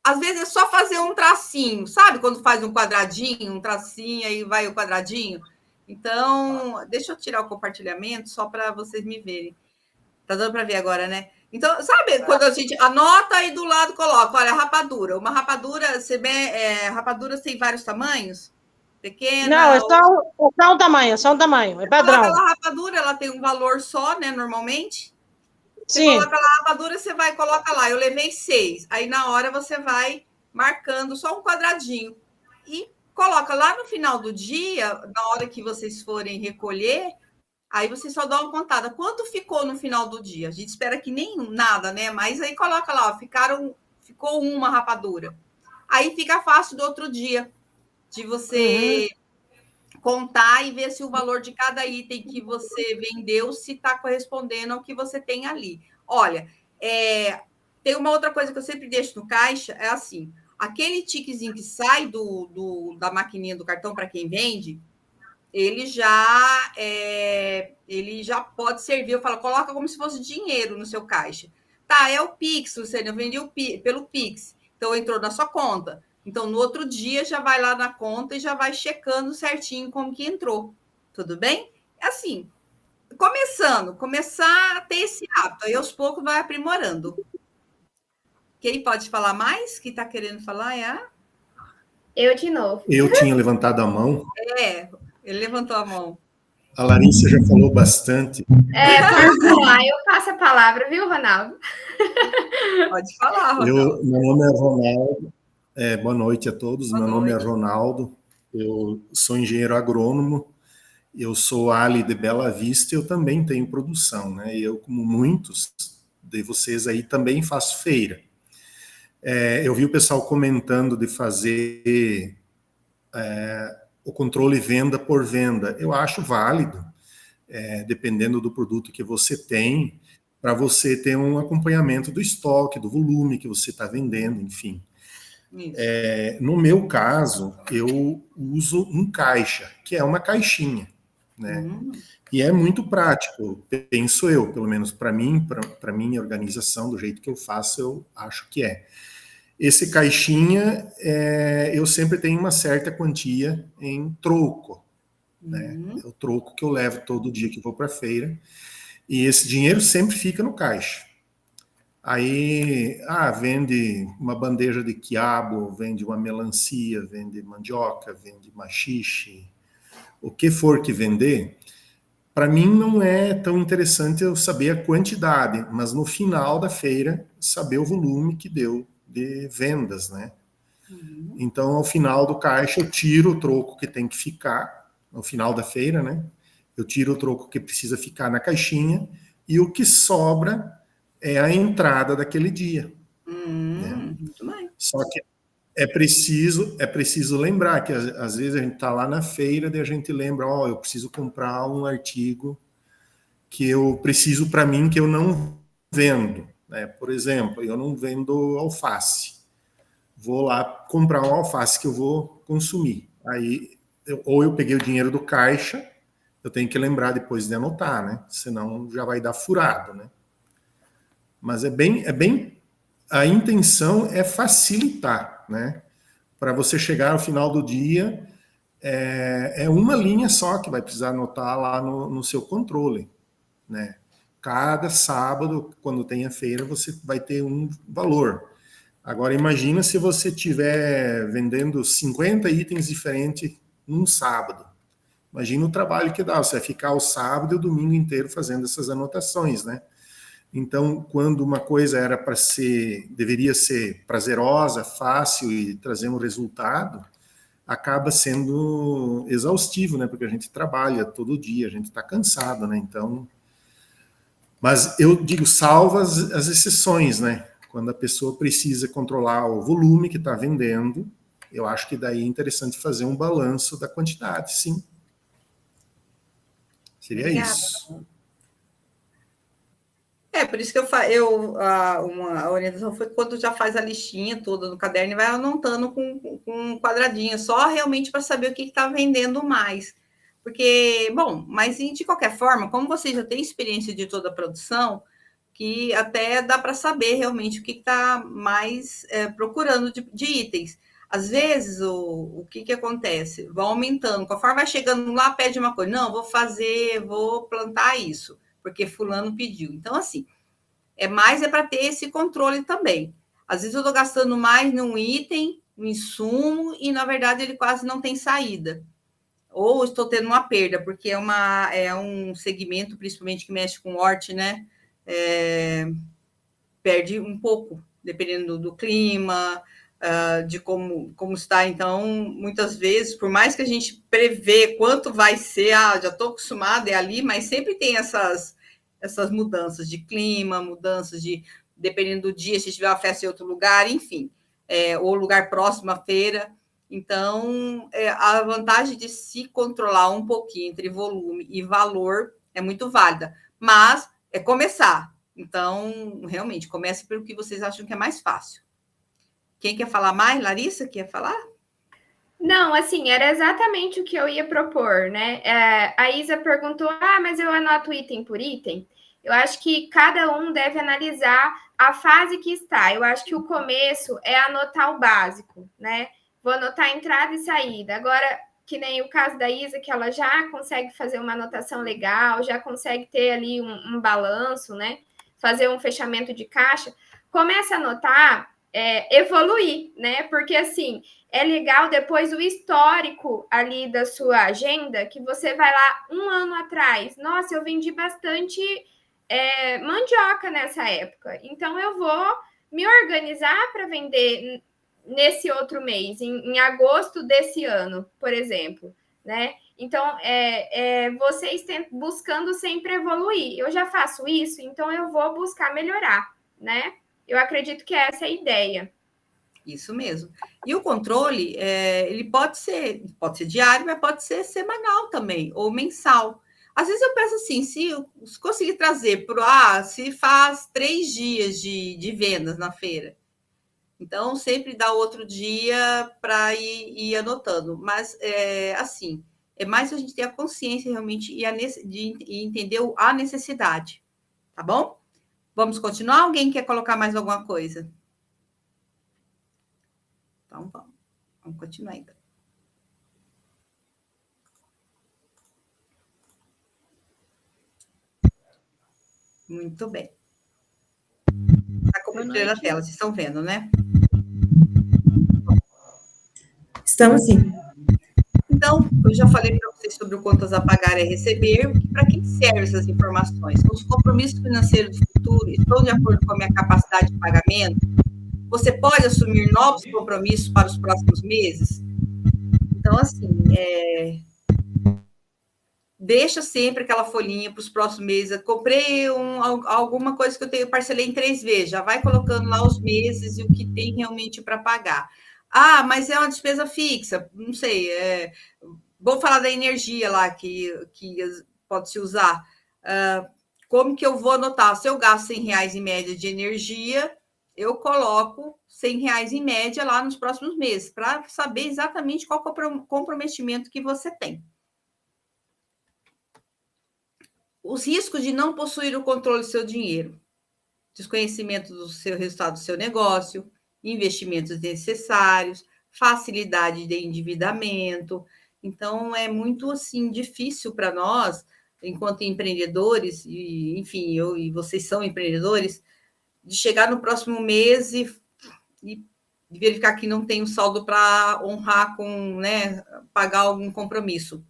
Às vezes é só fazer um tracinho, sabe? Quando faz um quadradinho, um tracinho, aí vai o quadradinho. Então, deixa eu tirar o compartilhamento só para vocês me verem. Tá dando para ver agora, né? Então, sabe quando a gente anota e do lado coloca, olha, rapadura. Uma rapadura, rapaduras tem vários tamanhos? Pequena? Não, é só um tamanho, é padrão. Coloca lá a rapadura, ela tem um valor só, né, normalmente. Você Sim. coloca lá a rapadura, você vai, coloca lá, eu levei 6. Aí na hora você vai marcando só um quadradinho. E coloca lá no final do dia, na hora que vocês forem recolher, aí você só dá uma contada. Quanto ficou no final do dia? A gente espera que nem nada, né? Mas aí coloca lá, ó, ficou uma rapadura. Aí fica fácil do outro dia de você contar e ver se o valor de cada item que você vendeu se está correspondendo ao que você tem ali. Olha, tem uma outra coisa que eu sempre deixo no caixa, é assim, aquele tiquezinho que sai da maquininha do cartão para quem vende, ele já pode servir. Eu falo, coloca como se fosse dinheiro no seu caixa. Tá, é o Pix, você não vendeu pelo Pix, então entrou na sua conta. Então, no outro dia, já vai lá na conta e já vai checando certinho como que entrou. Tudo bem? Assim, começar a ter esse hábito. Aí, aos poucos, vai aprimorando. Quem pode falar mais? Que está querendo falar? Eu de novo. Eu tinha levantado a mão. Ele levantou a mão. A Larissa já falou bastante. Pode falar. Eu passo a palavra, viu, Ronaldo? Pode falar, Ronaldo. Meu nome é Ronaldo. Boa noite a todos. Boa Meu nome noite. é Ronaldo. Eu sou engenheiro agrônomo. Eu sou Ali de Bela Vista. Eu também tenho produção, né? Eu, como muitos de vocês aí, também faço feira. Eu vi o pessoal comentando de fazer o controle venda por venda. Eu acho válido, dependendo do produto que você tem, para você ter um acompanhamento do estoque, do volume que você está vendendo, enfim. No meu caso, eu uso um caixa, que é uma caixinha, né? E é muito prático, penso eu, pelo menos para mim, para minha organização, do jeito que eu faço, eu acho que é. Esse caixinha, eu sempre tenho uma certa quantia em troco, né? É o troco que eu levo todo dia que vou para a feira, e esse dinheiro sempre fica no caixa. Aí, vende uma bandeja de quiabo, vende uma melancia, vende mandioca, vende maxixe, o que for que vender, para mim não é tão interessante eu saber a quantidade, mas no final da feira, saber o volume que deu de vendas, né? Então, ao final do caixa, eu tiro o troco que tem que ficar, no final da feira, né? Eu tiro o troco que precisa ficar na caixinha, e o que sobra é a entrada daquele dia. Né? Muito bem. Só que é preciso lembrar que às vezes a gente está lá na feira e a gente lembra, eu preciso comprar um artigo que eu preciso para mim, que eu não vendo. Né? Por exemplo, eu não vendo alface. Vou lá comprar um alface que eu vou consumir. Aí, ou eu peguei o dinheiro do caixa, eu tenho que lembrar depois de anotar, né? Senão já vai dar furado, né? Mas a intenção é facilitar, né? Para você chegar ao final do dia, é uma linha só que vai precisar anotar lá no seu controle, né? Cada sábado, quando tem a feira, você vai ter um valor. Agora, imagina se você estiver vendendo 50 itens diferentes num sábado. Imagina o trabalho que dá, você vai ficar o sábado e o domingo inteiro fazendo essas anotações, né? Então, quando uma coisa era para ser, deveria ser prazerosa, fácil e trazer um resultado, acaba sendo exaustivo, né? Porque a gente trabalha todo dia, a gente está cansado, né? Então, mas eu digo, salva as exceções, né? Quando a pessoa precisa controlar o volume que está vendendo, eu acho que daí é interessante fazer um balanço da quantidade, sim. Seria Obrigada. isso. Por isso que uma orientação foi quando já faz a listinha toda no caderno e vai anotando com um quadradinho, só realmente para saber o que está vendendo mais. Porque, bom, mas de qualquer forma, como você já tem experiência de toda a produção, que até dá para saber realmente o que está mais procurando de itens. Às vezes, o que acontece? Vai aumentando, conforme vai chegando lá, pede uma coisa. Não, vou plantar isso, porque fulano pediu. Então, assim, é para ter esse controle também. Às vezes eu estou gastando mais num item, um insumo, e, na verdade, ele quase não tem saída. Ou estou tendo uma perda, porque é um segmento, principalmente, que mexe com horte, né? Perde um pouco, dependendo do clima, de como está. Então, muitas vezes, por mais que a gente prevê quanto vai ser, já estou acostumada, é ali, mas sempre tem essas mudanças de clima, mudanças dependendo do dia, se tiver uma festa em outro lugar, enfim, ou lugar próximo à feira. Então, a vantagem de se controlar um pouquinho entre volume e valor é muito válida, mas é começar. Então, realmente, comece pelo que vocês acham que é mais fácil. Quem quer falar mais? Larissa, quer falar? Não, assim, era exatamente o que eu ia propor, né? A Isa perguntou, mas eu anoto item por item? Eu acho que cada um deve analisar a fase que está. Eu acho que o começo é anotar o básico, né? Vou anotar entrada e saída. Agora, que nem o caso da Isa, que ela já consegue fazer uma anotação legal, já consegue ter ali um balanço, né? Fazer um fechamento de caixa. Comece a anotar, evoluir, né? Porque, assim, é legal depois o histórico ali da sua agenda, que você vai lá um ano atrás. Nossa, eu vendi bastante mandioca nessa época. Então, eu vou me organizar para vender nesse outro mês, em agosto desse ano, por exemplo, né? Então, vocês buscando sempre evoluir. Eu já faço isso, então eu vou buscar melhorar, né? Eu acredito que essa é a ideia. Isso mesmo. E o controle, ele pode ser diário, mas pode ser semanal também, ou mensal. Às vezes eu penso assim, se conseguir trazer se faz 3 dias de vendas na feira, então sempre dá outro dia para ir anotando. Mas, assim, é mais a gente ter a consciência realmente e entender a necessidade. Tá bom? Vamos continuar? Alguém quer colocar mais alguma coisa? Então, vamos continuar ainda. Muito bem. Está compartilhando a tela, vocês estão vendo, né? Estamos sim. Então, eu já falei para vocês sobre o contas a pagar e receber. Para que servem essas informações? Os compromissos financeiros do futuro estão de acordo com a minha capacidade de pagamento? Você pode assumir novos compromissos para os próximos meses? Então, assim, deixa sempre aquela folhinha para os próximos meses. Eu comprei alguma coisa que eu parcelei em 3 vezes. Já vai colocando lá os meses e o que tem realmente para pagar. Mas é uma despesa fixa. Não sei. Vou falar da energia lá que pode se usar. Como que eu vou anotar? Se eu gasto R$100 em média de energia, eu coloco R$100 em média lá nos próximos meses, para saber exatamente qual é o comprometimento que você tem. Os riscos de não possuir o controle do seu dinheiro, desconhecimento do seu resultado do seu negócio, investimentos necessários, facilidade de endividamento. Então, é muito, assim, difícil para nós, enquanto empreendedores, e, enfim, eu e vocês são empreendedores, de chegar no próximo mês e verificar que não tem o saldo para honrar com, né, pagar algum compromisso.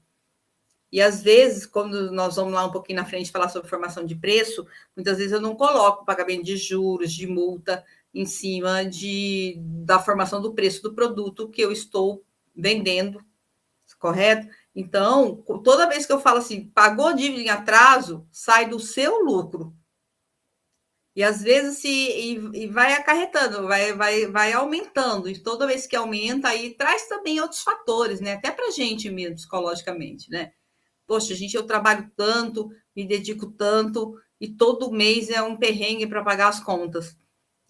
E, às vezes, quando nós vamos lá um pouquinho na frente falar sobre formação de preço, muitas vezes eu não coloco pagamento de juros, de multa, em cima da formação do preço do produto que eu estou vendendo, correto? Então, toda vez que eu falo assim, pagou dívida em atraso, sai do seu lucro. E às vezes e vai acarretando, vai aumentando. E toda vez que aumenta, aí traz também outros fatores, né? Até para a gente mesmo, psicologicamente, né? Poxa, gente, eu trabalho tanto, me dedico tanto, e todo mês é um perrengue para pagar as contas.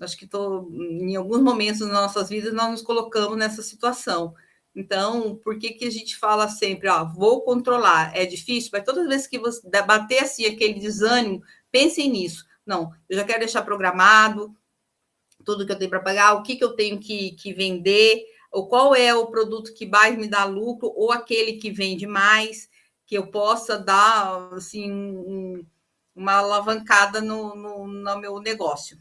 Acho que em alguns momentos das nossas vidas nós nos colocamos nessa situação. Então, por que a gente fala sempre, vou controlar? É difícil, mas todas as vezes que você bater assim, aquele desânimo, pensem nisso. Não, eu já quero deixar programado tudo que eu tenho para pagar, o que eu tenho que vender, ou qual é o produto que mais me dá lucro, ou aquele que vende mais, que eu possa dar assim, uma alavancada no meu negócio.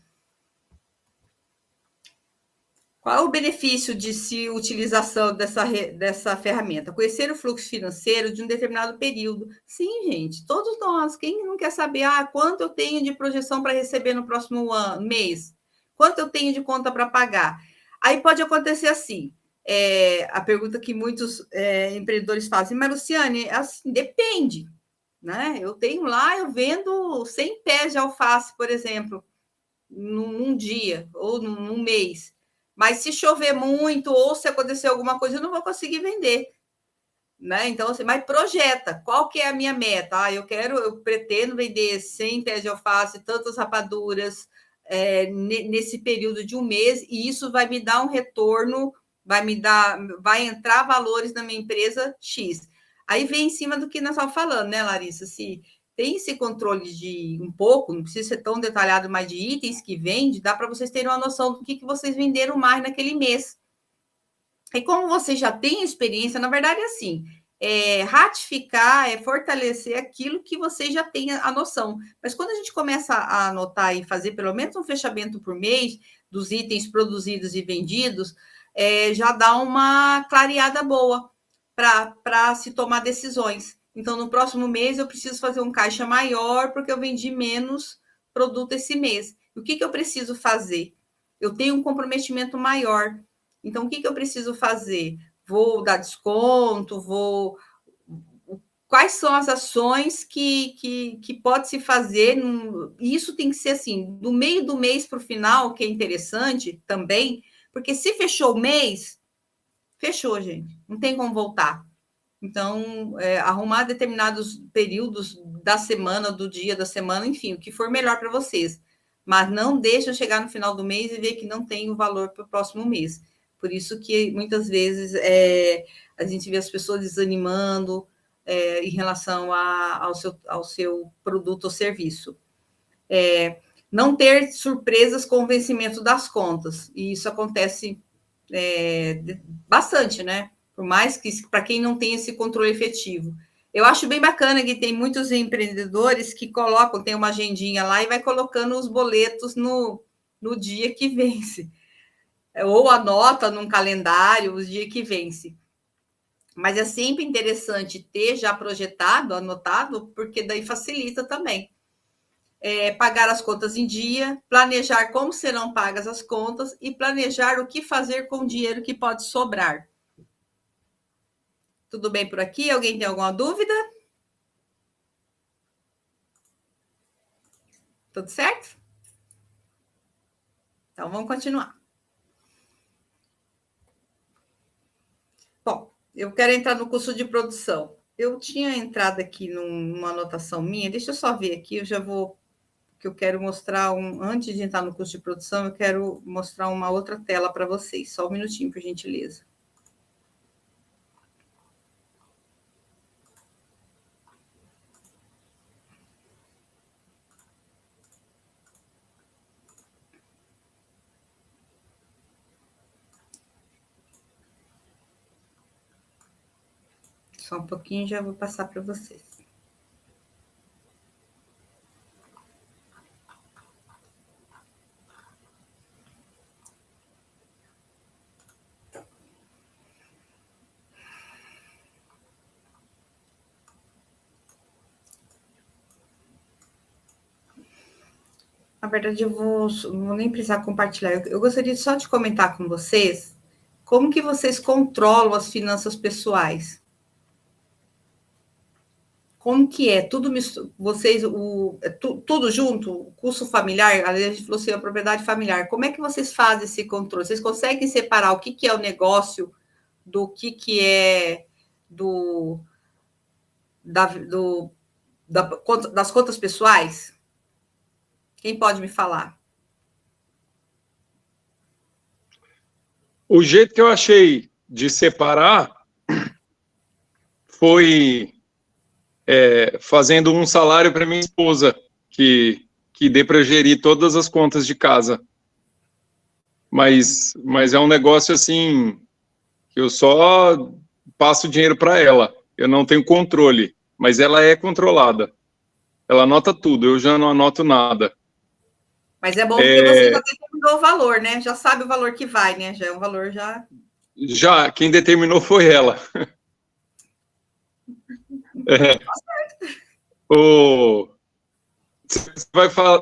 Qual é o benefício de se utilização dessa ferramenta? Conhecer o fluxo financeiro de um determinado período. Sim, gente, todos nós. Quem não quer saber quanto eu tenho de projeção para receber no próximo mês? Quanto eu tenho de conta para pagar? Aí pode acontecer assim, a pergunta que muitos empreendedores fazem, mas Luciane, assim, depende, né? Eu tenho lá, eu vendo 100 pés de alface, por exemplo, num dia ou num mês. Mas se chover muito ou se acontecer alguma coisa, eu não vou conseguir vender. Né? Então, assim, mas projeta, qual que é a minha meta? Eu pretendo vender 100 pés de alface, tantas rapaduras, nesse período de um mês, e isso vai me dar um retorno, vai entrar valores na minha empresa X. Aí vem em cima do que nós estamos falando, né, Larissa? Se tem esse controle de um pouco, não precisa ser tão detalhado, mas de itens que vende, dá para vocês terem uma noção do que vocês venderam mais naquele mês. E como você já tem experiência, na verdade é assim, ratificar, fortalecer aquilo que você já tem a noção. Mas quando a gente começa a anotar e fazer pelo menos um fechamento por mês dos itens produzidos e vendidos, já dá uma clareada boa para se tomar decisões. Então, no próximo mês, eu preciso fazer um caixa maior porque eu vendi menos produto esse mês. O que eu preciso fazer? Eu tenho um comprometimento maior. Então, o que eu preciso fazer? Vou dar desconto? Quais são as ações que pode se fazer? Isso tem que ser assim, do meio do mês para o final, que é interessante também, porque se fechou o mês, fechou, gente. Não tem como voltar. Então, arrumar determinados períodos da semana, do dia da semana, enfim, o que for melhor para vocês. Mas não deixa chegar no final do mês e ver que não tem o valor para o próximo mês. Por isso que, muitas vezes, a gente vê as pessoas desanimando em relação ao seu produto ou serviço. Não ter surpresas com o vencimento das contas. E isso acontece bastante, né? Por mais que, para quem não tem esse controle efetivo. Eu acho bem bacana que tem muitos empreendedores que tem uma agendinha lá e vai colocando os boletos no dia que vence. Ou anota num calendário os dias que vence. Mas é sempre interessante ter já projetado, anotado, porque daí facilita também. Pagar as contas em dia, planejar como serão pagas as contas e planejar o que fazer com o dinheiro que pode sobrar. Tudo bem por aqui? Alguém tem alguma dúvida? Tudo certo? Então, vamos continuar. Bom, eu quero entrar no curso de produção. Eu tinha entrado aqui numa anotação minha, deixa eu só ver aqui, que eu quero mostrar, antes de entrar no curso de produção, eu quero mostrar uma outra tela para vocês. Só um minutinho, por gentileza. Só um pouquinho, já vou passar para vocês. verdade, eu não vou nem precisar compartilhar. Eu gostaria só de comentar com vocês como que vocês controlam as finanças pessoais. Como que é? Tudo vocês, tudo junto? O custo familiar, a gente falou assim, a propriedade familiar. Como é que vocês fazem esse controle? Vocês conseguem separar o que é o negócio do que é das contas pessoais? Quem pode me falar? O jeito que eu achei de separar foi fazendo um salário para minha esposa, que dê para gerir todas as contas de casa. Mas é um negócio assim, que eu só passo dinheiro para ela. Eu não tenho controle, mas ela é controlada. Ela anota tudo, eu já não anoto nada. Mas é bom porque você já determinou o valor, né? Já sabe o valor que vai, né? Já é um valor já... Já, quem determinou foi ela.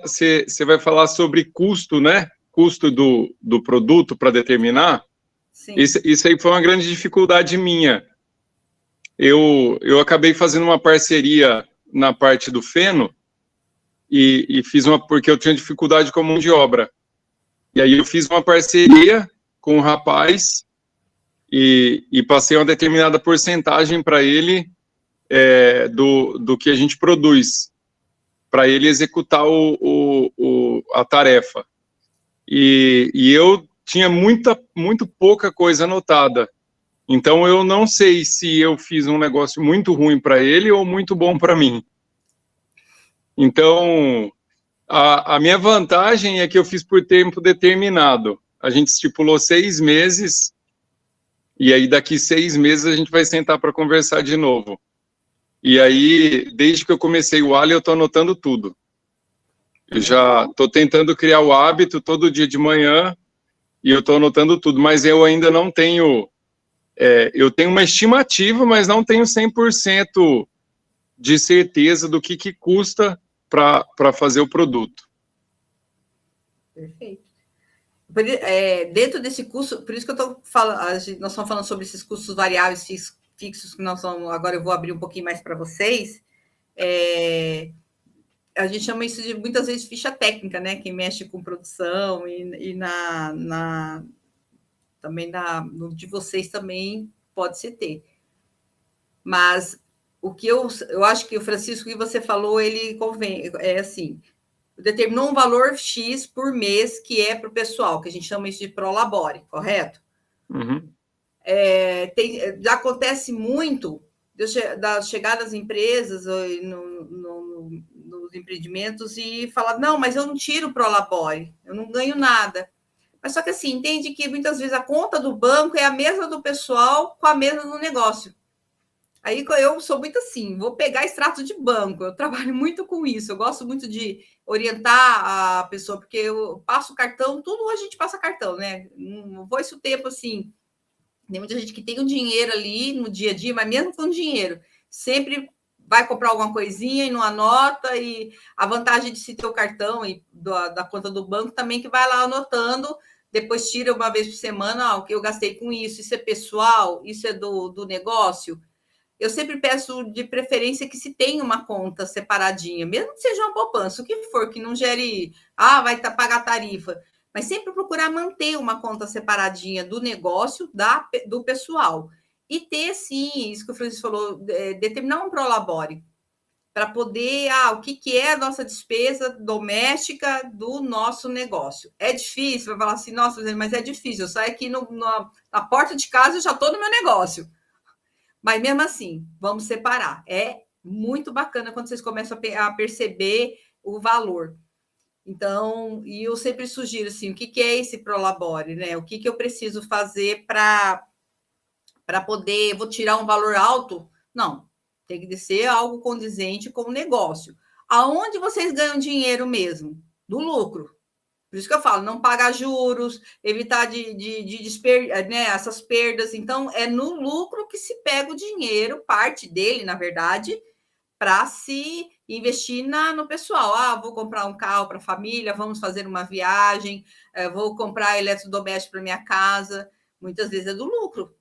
Você vai falar sobre custo, né? Custo do produto para determinar. Sim. Isso aí foi uma grande dificuldade minha. Eu acabei fazendo uma parceria na parte do feno e fiz porque eu tinha dificuldade com a mão de obra. E aí eu fiz uma parceria com um rapaz e passei uma determinada porcentagem para ele do que a gente produz, para ele executar a tarefa. E eu tinha muito pouca coisa anotada. Então, eu não sei se eu fiz um negócio muito ruim para ele ou muito bom para mim. Então, a minha vantagem é que eu fiz por tempo determinado. A gente estipulou 6 meses, e aí daqui 6 meses a gente vai sentar para conversar de novo. E aí, desde que eu comecei o Ali, eu estou anotando tudo. Eu já estou tentando criar o hábito todo dia de manhã, e eu estou anotando tudo, mas eu ainda não tenho... eu tenho uma estimativa, mas não tenho 100% de certeza do que custa para fazer o produto. Perfeito. Dentro desse custo, por isso que eu estou falando, nós estamos falando sobre esses custos variáveis fixos, que nós vamos, agora eu vou abrir um pouquinho mais para vocês. A gente chama isso de, muitas vezes, ficha técnica, né? Quem mexe com produção e também no de vocês também pode-se ter. Mas o que eu acho que o Francisco, que você falou, ele convém, assim, determinou um valor X por mês que é para o pessoal, que a gente chama isso de prolabore, correto? Uhum. Já acontece muito da chegada das empresas nos empreendimentos e falar, não, mas eu não tiro o prolabore, eu não ganho nada. Mas só que assim, entende que muitas vezes a conta do banco é a mesma do pessoal com a mesma do negócio. Aí eu sou muito assim, vou pegar extrato de banco, eu trabalho muito com isso, eu gosto muito de orientar a pessoa, porque eu passo cartão, tudo a gente passa cartão, né? Não vou esse tempo assim. Tem muita gente que tem o dinheiro ali no dia a dia, mas mesmo com dinheiro, sempre vai comprar alguma coisinha e não anota, e a vantagem de se ter o cartão e da conta do banco também, que vai lá anotando, depois tira uma vez por semana, o que eu gastei com isso é pessoal, isso é do negócio. Eu sempre peço, de preferência, que se tenha uma conta separadinha, mesmo que seja uma poupança, o que for, que não gere, vai pagar tarifa, mas sempre procurar manter uma conta separadinha do negócio, do pessoal. E ter, sim, isso que o Francisco falou, determinar um prolabore, para poder, o que é a nossa despesa doméstica do nosso negócio. É difícil, vai falar assim, nossa, mas é difícil, eu saio aqui na porta de casa e já estou no meu negócio. Mas mesmo assim, vamos separar. É muito bacana quando vocês começam a perceber o valor. Então, e eu sempre sugiro assim, o que é esse prolabore, né? O que eu preciso fazer para poder, vou tirar um valor alto? Não, tem que ser algo condizente com o negócio. Aonde vocês ganham dinheiro mesmo? Do lucro. Por isso que eu falo, não pagar juros, evitar né, essas perdas. Então, é no lucro que se pega o dinheiro, parte dele, na verdade, para se investir no pessoal. Vou comprar um carro para a família, vamos fazer uma viagem, vou comprar eletrodoméstico para minha casa. Muitas vezes é do lucro,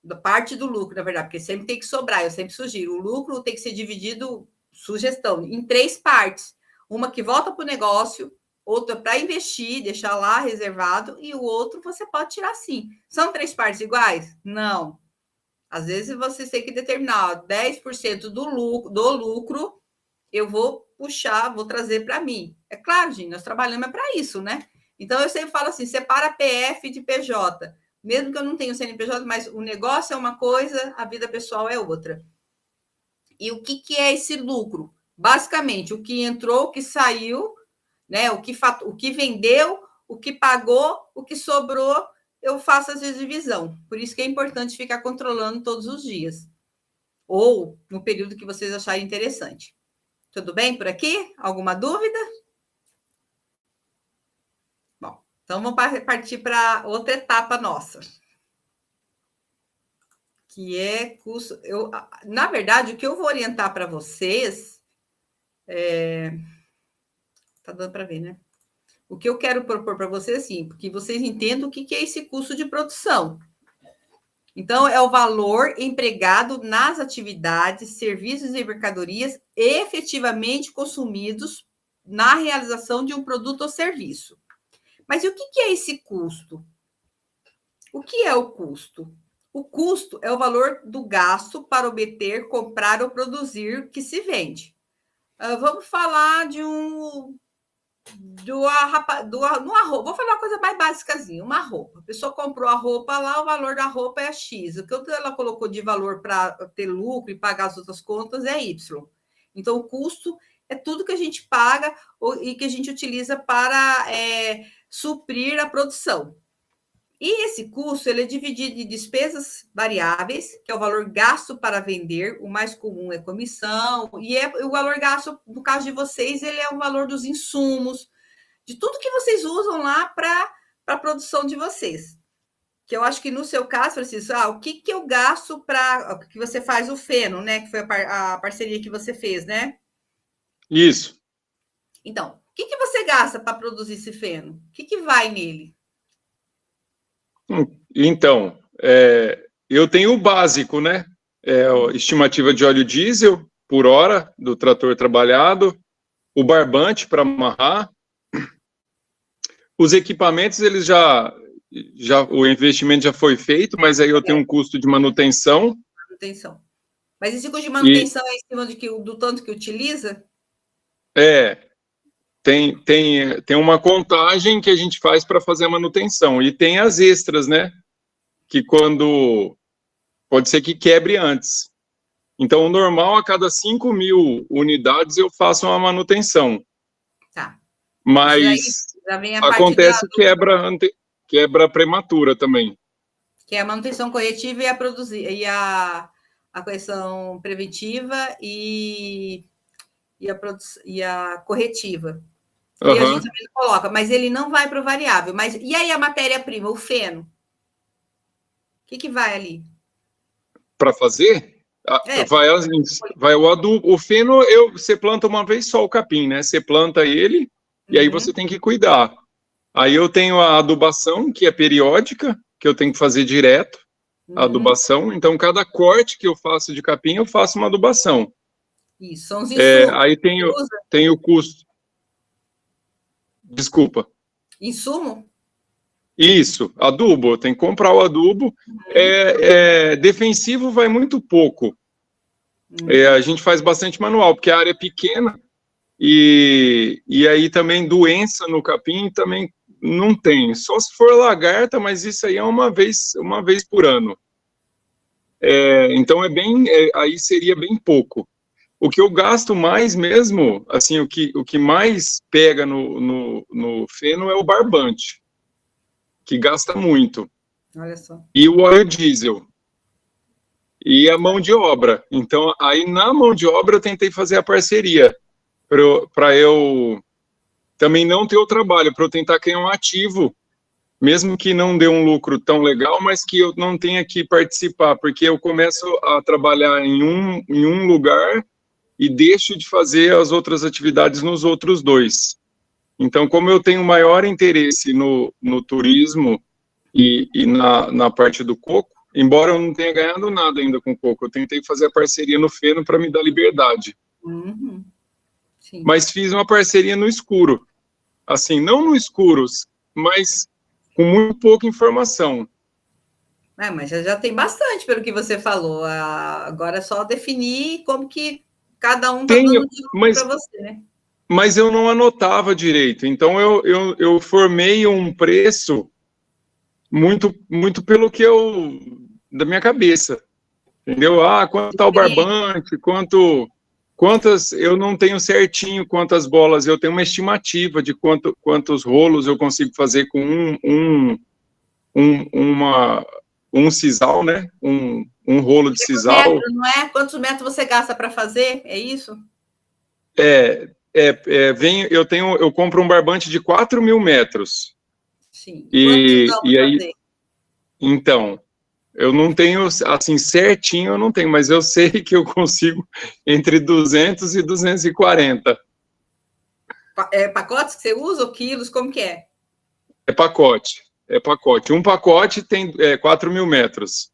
da parte do lucro, na verdade, porque sempre tem que sobrar. Eu sempre sugiro, o lucro tem que ser dividido, sugestão, em 3 partes. Uma que volta para o negócio, outra para investir, deixar lá reservado, e o outro você pode tirar sim. São 3 partes iguais? Não. Às vezes você tem que determinar 10% do lucro, eu vou puxar, vou trazer para mim. É claro, gente, nós trabalhamos para isso, né? Então, eu sempre falo assim, separa PF de PJ. Mesmo que eu não tenha o CNPJ, mas o negócio é uma coisa, a vida pessoal é outra. E o que é esse lucro? Basicamente, o que entrou, o que saiu, né? O que vendeu, o que pagou, o que sobrou, eu faço essa divisão. Por isso que é importante ficar controlando todos os dias. Ou no período que vocês acharem interessante. Tudo bem por aqui? Alguma dúvida? Bom, então vamos partir para outra etapa nossa. Que é curso... na verdade, o que eu vou orientar para vocês... Tá dando para ver, né? O que eu quero propor para vocês, assim, porque vocês entendam o que é esse custo de produção. Então, é o valor empregado nas atividades, serviços e mercadorias efetivamente consumidos na realização de um produto ou serviço. Mas e o que é esse custo? O que é o custo? O custo é o valor do gasto para obter, comprar ou produzir que se vende. Vamos falar vou falar uma coisa mais básicazinha, uma roupa. A pessoa comprou a roupa lá, o valor da roupa é X. O que ela colocou de valor para ter lucro e pagar as outras contas é Y. Então, o custo é tudo que a gente paga e que a gente utiliza para suprir a produção. E esse custo ele é dividido em despesas variáveis, que é o valor gasto para vender, o mais comum é comissão, e o valor gasto, no caso de vocês, ele é o valor dos insumos, de tudo que vocês usam lá para a produção de vocês. Que eu acho que no seu caso, Francisco, o que eu gasto para que você faz o feno, né? Que foi a parceria que você fez, né? Isso. Então, o que você gasta para produzir esse feno? O que vai nele? Então, eu tenho o básico, né? A estimativa de óleo diesel por hora do trator trabalhado, o barbante para amarrar, os equipamentos, eles o investimento já foi feito, mas aí eu tenho um custo de manutenção. Mas esse custo de manutenção é em cima do tanto que utiliza? Tem uma contagem que a gente faz para fazer a manutenção. E tem as extras, né? Que pode ser que quebre antes. Então, o normal, a cada 5.000 unidades, eu faço uma manutenção. Tá. Mas acontece quebra prematura também. Que é a manutenção corretiva e a correção preventiva e a corretiva. E a gente também coloca, mas ele não vai para o variável. Mas e aí a matéria-prima, o feno? O que vai ali? Para fazer? Vai o adubo. O feno, você planta uma vez só o capim, né? Você planta ele e aí você tem que cuidar. Aí eu tenho a adubação, que é periódica, que eu tenho que fazer direto, a adubação. Então, cada corte que eu faço de capim, eu faço uma adubação. Isso, são os insumos. Aí tem o custo. Desculpa. Insumo? Isso, adubo. Tem que comprar o adubo. Defensivo vai muito pouco. A gente faz bastante manual, porque a área é pequena. E aí também doença no capim também não tem. Só se for lagarta, mas isso aí é uma vez por ano. Então aí seria bem pouco. O que eu gasto mais mesmo, assim, o que mais pega no feno é o barbante, que gasta muito. Olha só. E o óleo diesel. E a mão de obra. Então, aí na mão de obra eu tentei fazer a parceria, para eu também não ter o trabalho, para eu tentar criar um ativo, mesmo que não dê um lucro tão legal, mas que eu não tenha que participar, porque eu começo a trabalhar em um lugar e deixo de fazer as outras atividades nos outros 2. Então, como eu tenho maior interesse no turismo e na parte do coco, embora eu não tenha ganhado nada ainda com coco, eu tentei fazer a parceria no feno para me dar liberdade. Uhum. Sim. Mas fiz uma parceria no escuro. Assim, não no escuro, mas com muito pouca informação. Mas já tem bastante pelo que você falou. Agora é só definir como que cada um está dando de lucro para você, né? Mas eu não anotava direito. Então, eu formei um preço muito pelo que da minha cabeça. Entendeu? Quanto está o barbante, quantas, eu não tenho certinho quantas bolas, eu tenho uma estimativa de quantos rolos eu consigo fazer com um sisal, né? Um rolo de sisal. Não é? Quantos metros você gasta para fazer? É isso? Eu compro um barbante de 4.000 metros. Sim. E aí, fazer? Então, eu não tenho, assim, certinho eu não tenho, mas eu sei que eu consigo entre 200 e 240. É pacotes que você usa ou quilos? Como que é? É pacote. Um pacote tem 4.000 metros.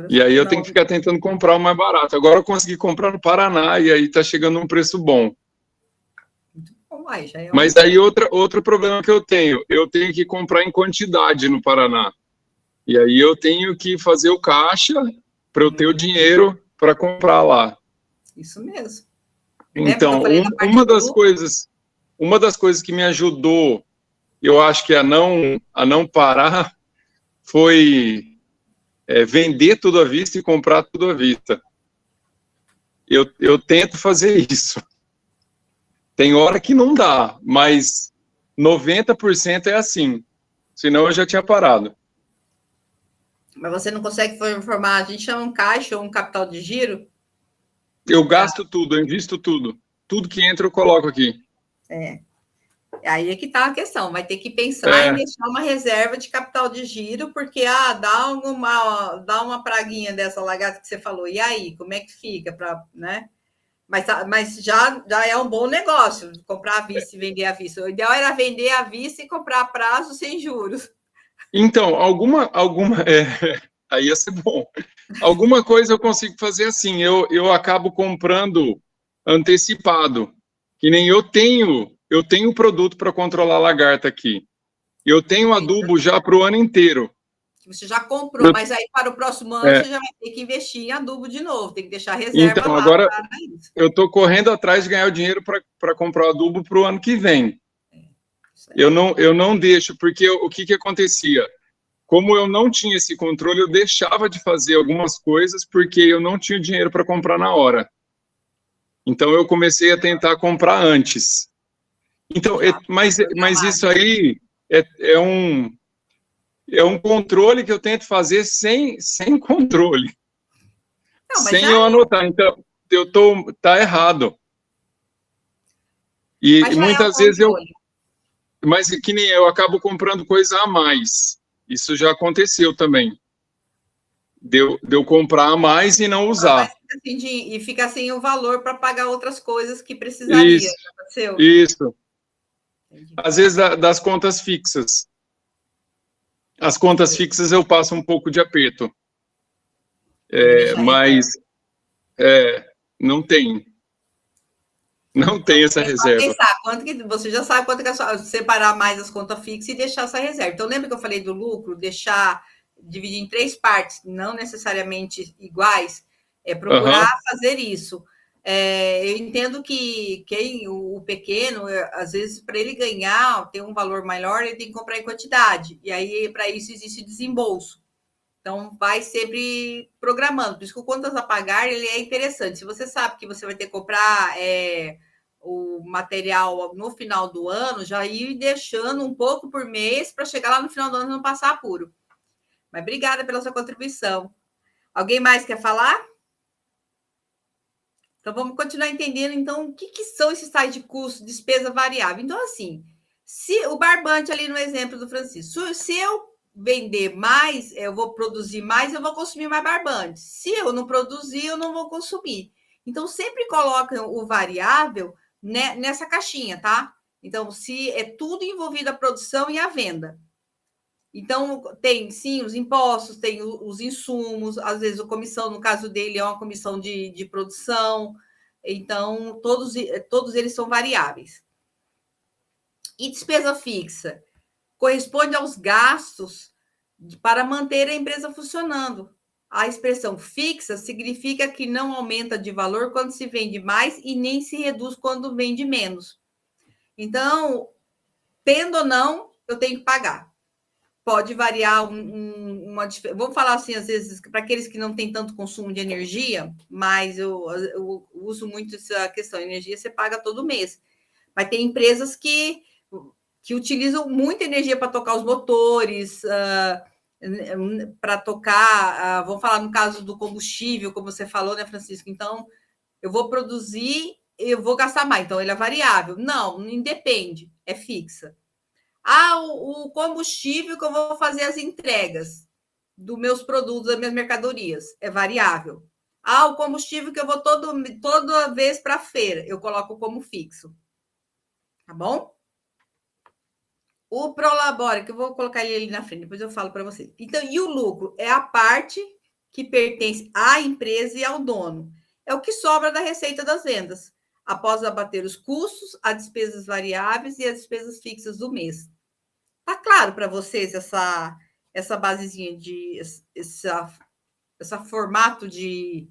E aí eu tenho que ficar tentando comprar o mais barato. Agora eu consegui comprar no Paraná e aí tá chegando um preço bom. Muito bom, já é Mas aí outro problema que eu tenho que comprar em quantidade no Paraná. E aí eu tenho que fazer o caixa para eu ter o dinheiro para comprar lá. Isso mesmo. Então, uma das coisas que me ajudou, eu acho que a não parar, foi vender tudo à vista e comprar tudo à vista. Eu tento fazer isso. Tem hora que não dá, mas 90% é assim. Senão eu já tinha parado. Mas você não consegue formar, a gente chama um caixa ou um capital de giro? Eu gasto tudo, eu invisto tudo. Tudo que entra eu coloco aqui. Aí é que está a questão. Vai ter que pensar em deixar uma reserva de capital de giro, porque dá uma praguinha dessa lagarta que você falou. E aí, como é que fica? Né? Mas já é um bom negócio, comprar à vista e vender à vista. O ideal era vender à vista e comprar a prazo sem juros. Então, aí ia ser bom. Alguma coisa eu consigo fazer assim, eu acabo comprando antecipado, que nem eu tenho produto para controlar a lagarta aqui. Eu tenho adubo já para o ano inteiro. Você já comprou, mas aí para o próximo ano você já vai ter que investir em adubo de novo, tem que deixar reserva então, lá. Agora eu estou correndo atrás de ganhar o dinheiro para comprar adubo para o ano que vem. Eu não deixo, porque o que acontecia? Como eu não tinha esse controle, eu deixava de fazer algumas coisas porque eu não tinha dinheiro para comprar na hora. Então, eu comecei a tentar comprar antes. Então, mas isso aí é um controle que eu tento fazer sem controle. Sem eu anotar. Então, tá errado. E muitas vezes mas que nem eu acabo comprando coisa a mais. Isso já aconteceu também. De eu comprar a mais e não usar. E fica sem o valor para pagar outras coisas que precisaria. Isso. Às vezes das contas fixas. As contas fixas eu passo um pouco de aperto. Mas não tem. Não tem essa reserva. Pensar, você já sabe quanto que é separar mais as contas fixas e deixar essa reserva. Então, lembra que eu falei do lucro? Dividir em 3 partes, não necessariamente iguais, procurar fazer isso. Eu entendo que o pequeno, às vezes, para ele ganhar, ter um valor maior, ele tem que comprar em quantidade. E aí, para isso, existe desembolso. Então, vai sempre programando. Por isso que o contas a pagar, ele é interessante. Se você sabe que você vai ter que comprar o material no final do ano, já ir deixando um pouco por mês para chegar lá no final do ano e não passar apuro. Mas obrigada pela sua contribuição. Alguém mais quer falar? Então, vamos continuar entendendo, então, o que são esses tais de custo, despesa variável. Então, assim, se o barbante ali no exemplo do Francisco, se eu vender mais, eu vou produzir mais, eu vou consumir mais barbante. Se eu não produzir, eu não vou consumir. Então, sempre coloquem o variável, né, nessa caixinha, tá? Então, se é tudo envolvido a produção e a venda. Então, tem, sim, os impostos, tem os insumos, às vezes a comissão, no caso dele, é uma comissão de produção. Então, todos eles são variáveis. E despesa fixa? Corresponde aos gastos para manter a empresa funcionando. A expressão fixa significa que não aumenta de valor quando se vende mais e nem se reduz quando vende menos. Então, tendo ou não, eu tenho que pagar. Pode variar uma diferença. Vamos falar assim, às vezes, para aqueles que não têm tanto consumo de energia, mas eu uso muito essa questão de energia, você paga todo mês. Mas tem empresas que utilizam muita energia para tocar os motores, para tocar, vamos falar no caso do combustível, como você falou, né, Francisco? Então, eu vou produzir, eu vou gastar mais. Então, ele é variável. Não independe, é fixa. O combustível que eu vou fazer as entregas dos meus produtos, das minhas mercadorias, é variável. O combustível que eu vou toda vez para a feira, eu coloco como fixo. Tá bom? O Prolabore, que eu vou colocar ele ali na frente, depois eu falo para vocês. Então, e o lucro? É a parte que pertence à empresa e ao dono. É o que sobra da receita das vendas, após abater os custos, as despesas variáveis e as despesas fixas do mês. Tá claro para vocês essa basezinha esse formato de...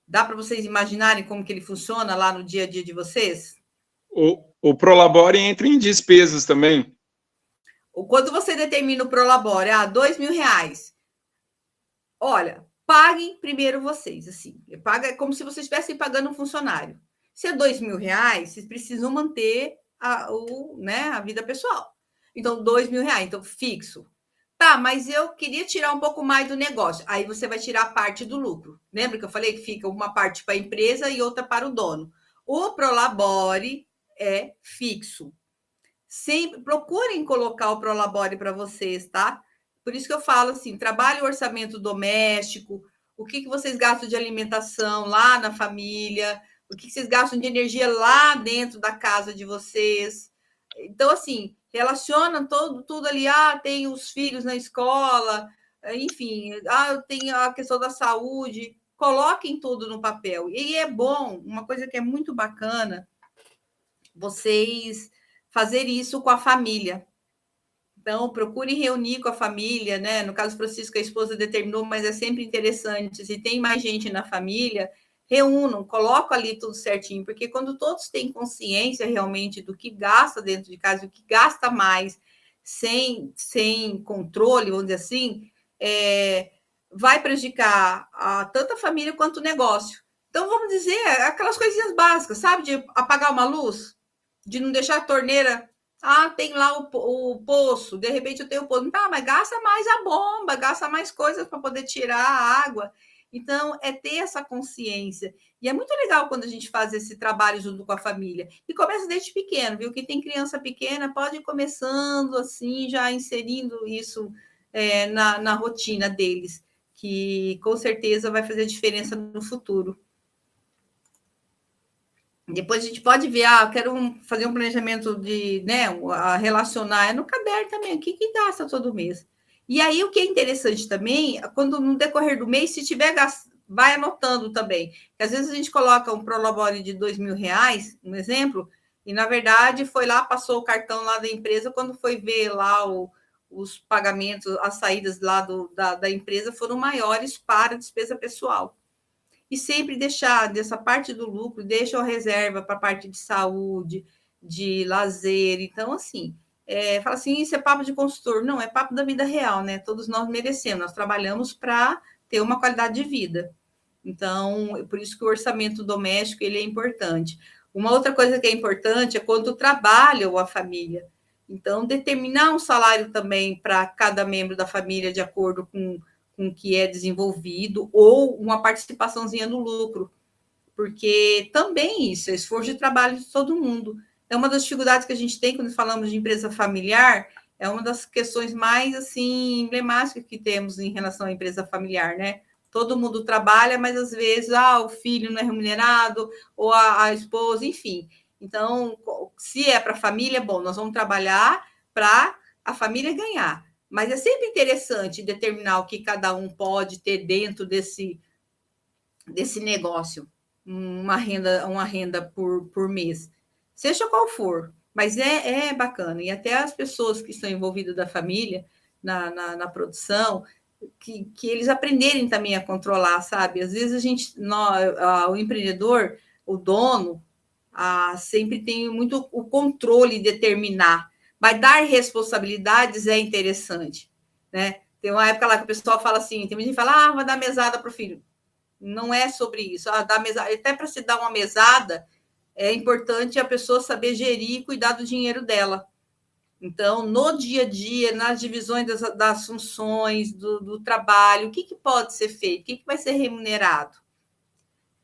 Dá para vocês imaginarem como que ele funciona lá no dia a dia de vocês? O Prolabore entra em despesas também. Quando você determina o Prolabore, R$2.000, olha, paguem primeiro vocês, assim, paga como se vocês estivessem pagando um funcionário. Se é R$2.000, vocês precisam manter a vida pessoal. Então, R$2.000, então fixo. Tá, mas eu queria tirar um pouco mais do negócio. Aí você vai tirar parte do lucro. Lembra que eu falei que fica uma parte para a empresa e outra para o dono? O Prolabore é fixo. Sempre procurem colocar o Prolabore para vocês, tá? Por isso que eu falo assim, trabalhe o orçamento doméstico, o que vocês gastam de alimentação lá na família, o que vocês gastam de energia lá dentro da casa de vocês. Então, assim, relaciona tudo ali. Tem os filhos na escola, enfim, tem a questão da saúde. Coloquem tudo no papel. E é bom, uma coisa que é muito bacana, vocês fazer isso com a família. Então, procure reunir com a família, né? No caso, Francisco, a esposa determinou, mas é sempre interessante. Se tem mais gente na família, reúnam, colocam ali tudo certinho, porque quando todos têm consciência realmente do que gasta dentro de casa, o que gasta mais, sem controle, vamos dizer assim, vai prejudicar tanto a família quanto o negócio. Então, vamos dizer, aquelas coisinhas básicas, sabe? De apagar uma luz, de não deixar a torneira... tem lá o poço, de repente eu tenho o poço. Tá, mas gasta mais a bomba, gasta mais coisas para poder tirar a água. Então, é ter essa consciência. E é muito legal quando a gente faz esse trabalho junto com a família. E começa desde pequeno, viu? Quem tem criança pequena pode ir começando assim, já inserindo isso na rotina deles, que com certeza vai fazer diferença no futuro. Depois a gente pode ver, quero fazer um planejamento de, né, relacionar, no caderno também, o que gasta todo mês. E aí, o que é interessante também, quando no decorrer do mês, se tiver gasto, vai anotando também. Porque às vezes a gente coloca um Prolabore de R$2.000, um exemplo, e na verdade foi lá, passou o cartão lá da empresa, quando foi ver lá os pagamentos, as saídas lá da empresa foram maiores para a despesa pessoal. E sempre deixar dessa parte do lucro, deixa a reserva para a parte de saúde, de lazer. Então, assim, fala assim, isso é papo de consultor. Não, é papo da vida real, né? Todos nós merecemos, nós trabalhamos para ter uma qualidade de vida. Então, por isso que o orçamento doméstico ele é importante. Uma outra coisa que é importante é quando trabalha a família. Então, determinar um salário também para cada membro da família de acordo com que é desenvolvido, ou uma participaçãozinha no lucro, porque também isso é esforço de trabalho de todo mundo. É uma das dificuldades que a gente tem quando falamos de empresa familiar, é uma das questões mais assim emblemáticas que temos em relação à empresa familiar, né? todo mundo trabalha, mas às vezes o filho não é remunerado, ou a esposa, enfim. Então, se é para a família, bom, nós vamos trabalhar para a família ganhar. Mas é sempre interessante determinar o que cada um pode ter dentro desse negócio, uma renda por mês, seja qual for, mas é bacana. E até as pessoas que estão envolvidas da família, na produção, que eles aprenderem também a controlar, sabe? Às vezes o empreendedor, o dono, sempre tem muito o controle de determinar, mas dar responsabilidades é interessante, né? Tem uma época lá que o pessoal fala assim, tem gente que fala, vai dar mesada para o filho. Não é sobre isso. Dar mesada, até para se dar uma mesada, é importante a pessoa saber gerir e cuidar do dinheiro dela. Então, no dia a dia, nas divisões das funções, do trabalho, o que pode ser feito? O que vai ser remunerado?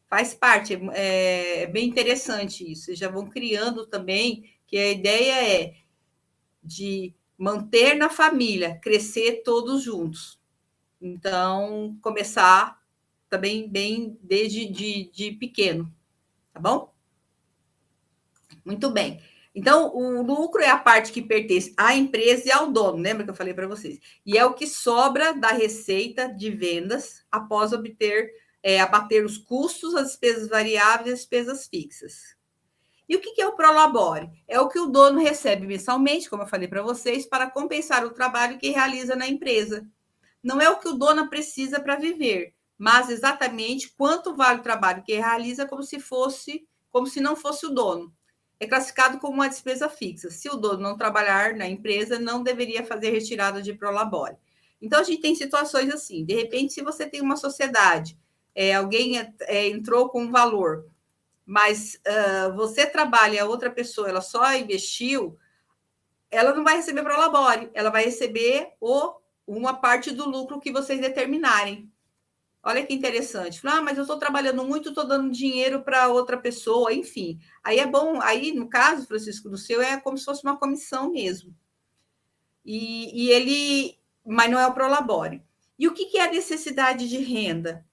Faz parte, é bem interessante isso. Vocês já vão criando também, que a ideia é de manter na família, crescer todos juntos. Então, começar também bem desde de pequeno, tá bom? Muito bem. Então, o lucro é a parte que pertence à empresa e ao dono, lembra que eu falei para vocês? E é o que sobra da receita de vendas após abater os custos, as despesas variáveis e as despesas fixas. E o que é o Prolabore? É o que o dono recebe mensalmente, como eu falei para vocês, para compensar o trabalho que realiza na empresa. Não é o que o dono precisa para viver, mas exatamente quanto vale o trabalho que realiza como se não fosse o dono. É classificado como uma despesa fixa. Se o dono não trabalhar na empresa, não deveria fazer retirada de Prolabore. Então, a gente tem situações assim. De repente, se você tem uma sociedade, alguém entrou com um valor, mas você trabalha, a outra pessoa, ela só investiu, ela não vai receber Prolabore, ela vai receber uma parte do lucro que vocês determinarem. Olha que interessante. Mas eu estou trabalhando muito, estou dando dinheiro para outra pessoa, enfim. Aí é bom, aí no caso, Francisco, do seu, é como se fosse uma comissão mesmo. Mas não é o Prolabore. E o que é a necessidade de renda?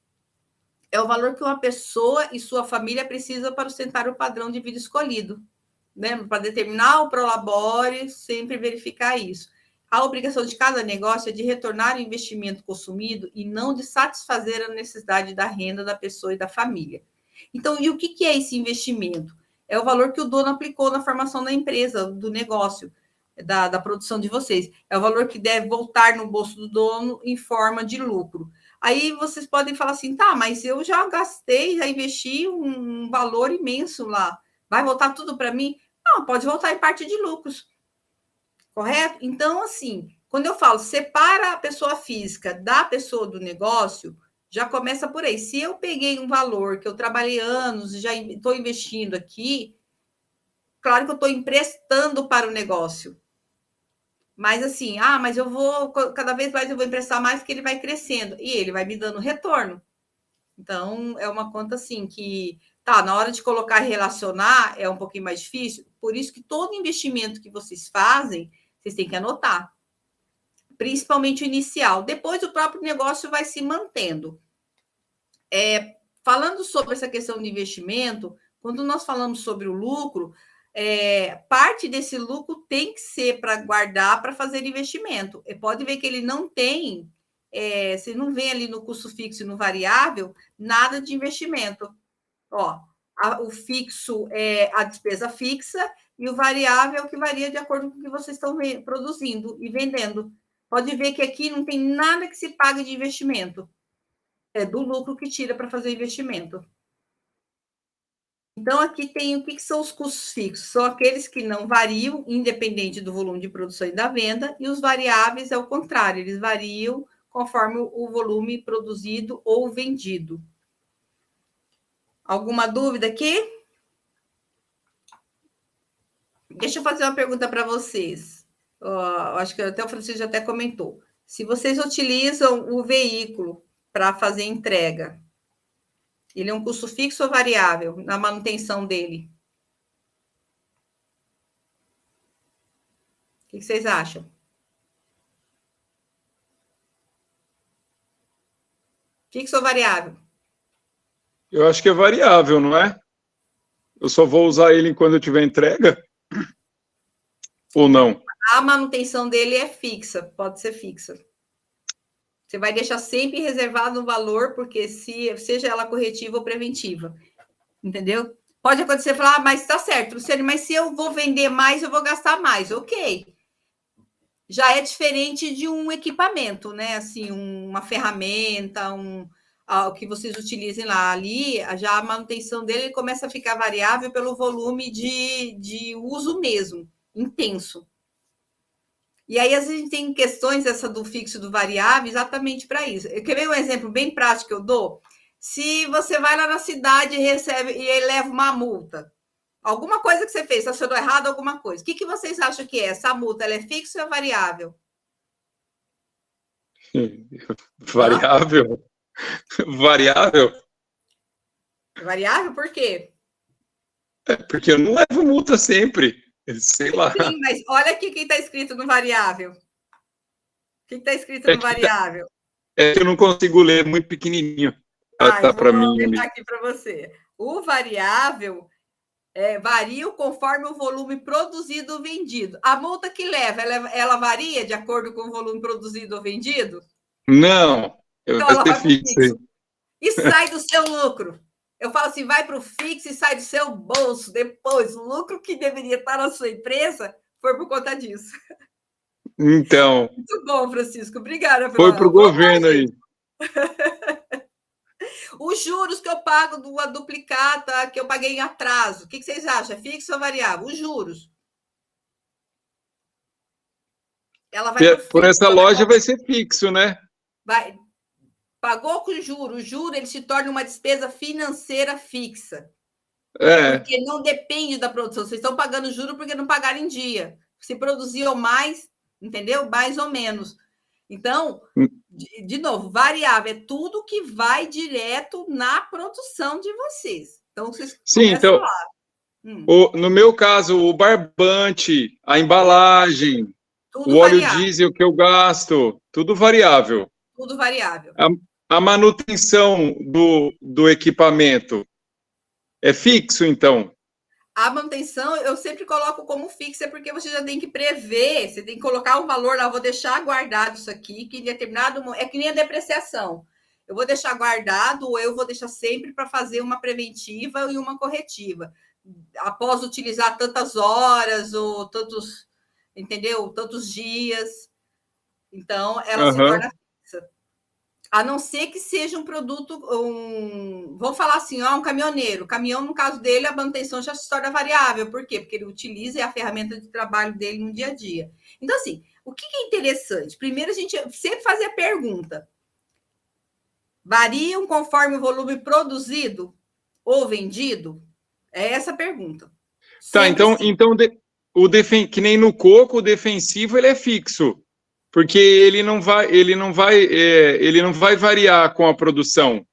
É o valor que uma pessoa e sua família precisam para sustentar o padrão de vida escolhido. Né? Para determinar o Prolabore, sempre verificar isso. A obrigação de cada negócio é de retornar o investimento consumido e não de satisfazer a necessidade da renda da pessoa e da família. Então, e o que é esse investimento? É o valor que o dono aplicou na formação da empresa, do negócio, da produção de vocês. É o valor que deve voltar no bolso do dono em forma de lucro. Aí vocês podem falar assim, mas eu já gastei, já investi um valor imenso lá. Vai voltar tudo para mim? Não, pode voltar em parte de lucros. Correto? Então, assim, quando eu falo separa a pessoa física da pessoa do negócio, já começa por aí. Se eu peguei um valor que eu trabalhei anos e já estou investindo aqui, claro que eu estou emprestando para o negócio. Mas assim, mas eu vou, cada vez mais eu vou emprestar mais porque ele vai crescendo e ele vai me dando retorno. Então, é uma conta assim que, na hora de colocar e relacionar é um pouquinho mais difícil, por isso que todo investimento que vocês fazem, vocês têm que anotar, principalmente o inicial. Depois, o próprio negócio vai se mantendo. Falando sobre essa questão de investimento, quando nós falamos sobre o lucro, parte desse lucro tem que ser para guardar, para fazer investimento. Pode ver que ele não tem, você não vê ali no custo fixo e no variável, nada de investimento. O fixo é a despesa fixa e o variável é o que varia de acordo com o que vocês estão produzindo e vendendo. Pode ver que aqui não tem nada que se pague de investimento. É do lucro que tira para fazer investimento. Então, aqui tem o que são os custos fixos. São aqueles que não variam, independente do volume de produção e da venda, e os variáveis é o contrário, eles variam conforme o volume produzido ou vendido. Alguma dúvida aqui? Deixa eu fazer uma pergunta para vocês. Acho que até o Francisco já até comentou. Se vocês utilizam o veículo para fazer entrega, ele é um custo fixo ou variável na manutenção dele? O que vocês acham? Fixo ou variável? Eu acho que é variável, não é? Eu só vou usar ele quando eu tiver entrega? Ou não? A manutenção dele é fixa, pode ser fixa. Você vai deixar sempre reservado um valor, porque seja ela corretiva ou preventiva. Entendeu? Pode acontecer falar, mas tá certo, Luciane, mas se eu vou vender mais, eu vou gastar mais. Ok. Já é diferente de um equipamento, né? Assim, uma ferramenta, o que vocês utilizem lá. Ali, já a manutenção dele começa a ficar variável pelo volume de uso mesmo, intenso. E aí, às vezes, a gente tem questões essa do fixo e do variável exatamente para isso. Quer ver um exemplo bem prático que eu dou? Se você vai lá na cidade e recebe e leva uma multa, alguma coisa que você fez, estacionou errado, alguma coisa. O que vocês acham que é? Essa multa, ela é fixa ou é variável? Variável? Variável? Variável por quê? Porque eu não levo multa sempre. Sei lá. Sim, mas olha aqui o que está escrito no variável. O que está escrito no variável? É que eu não consigo ler muito pequenininho. Tá para mim. Vou deixar aqui para você. O variável varia conforme o volume produzido ou vendido. A multa que leva, ela varia de acordo com o volume produzido ou vendido? Não, então ela vai para o fixo. E sai do seu lucro. Eu falo assim, vai para o fixo e sai do seu bolso depois. O lucro que deveria estar na sua empresa foi por conta disso. Então. Muito bom, Francisco. Obrigada. Foi para o governo aí. Os juros que eu pago da duplicata, que eu paguei em atraso, o que vocês acham? É fixo ou variável? Os juros. Ela vai por essa loja vai ser fixo, né? Pagou com juros. O juro ele se torna uma despesa financeira fixa. Porque não depende da produção. Vocês estão pagando juro porque não pagaram em dia. Se produziu mais, entendeu? Mais ou menos. Então, de novo, variável é tudo que vai direto na produção de vocês. Então, vocês então, lá. No meu caso, o barbante, a embalagem, tudo o óleo variável. Diesel que eu gasto, tudo variável. Tudo variável. A manutenção do equipamento é fixo, então? A manutenção eu sempre coloco como fixa, porque você já tem que prever, você tem que colocar um valor lá, vou deixar guardado isso aqui, que em determinado... É que nem a depreciação. Eu vou deixar guardado ou eu vou deixar sempre para fazer uma preventiva e uma corretiva. Após utilizar tantas horas ou tantos, entendeu? Tantos dias. Então, ela se torna fixa. A não ser que seja um produto, vamos falar assim, um caminhoneiro. O caminhão, no caso dele, a manutenção já se torna variável. Por quê? Porque ele utiliza a ferramenta de trabalho dele no dia a dia. Então, assim, o que é interessante? Primeiro, a gente sempre faz a pergunta. Variam conforme o volume produzido ou vendido? É essa a pergunta. Tá, então que nem no coco, o defensivo ele é fixo. Porque ele não vai variar com a produção.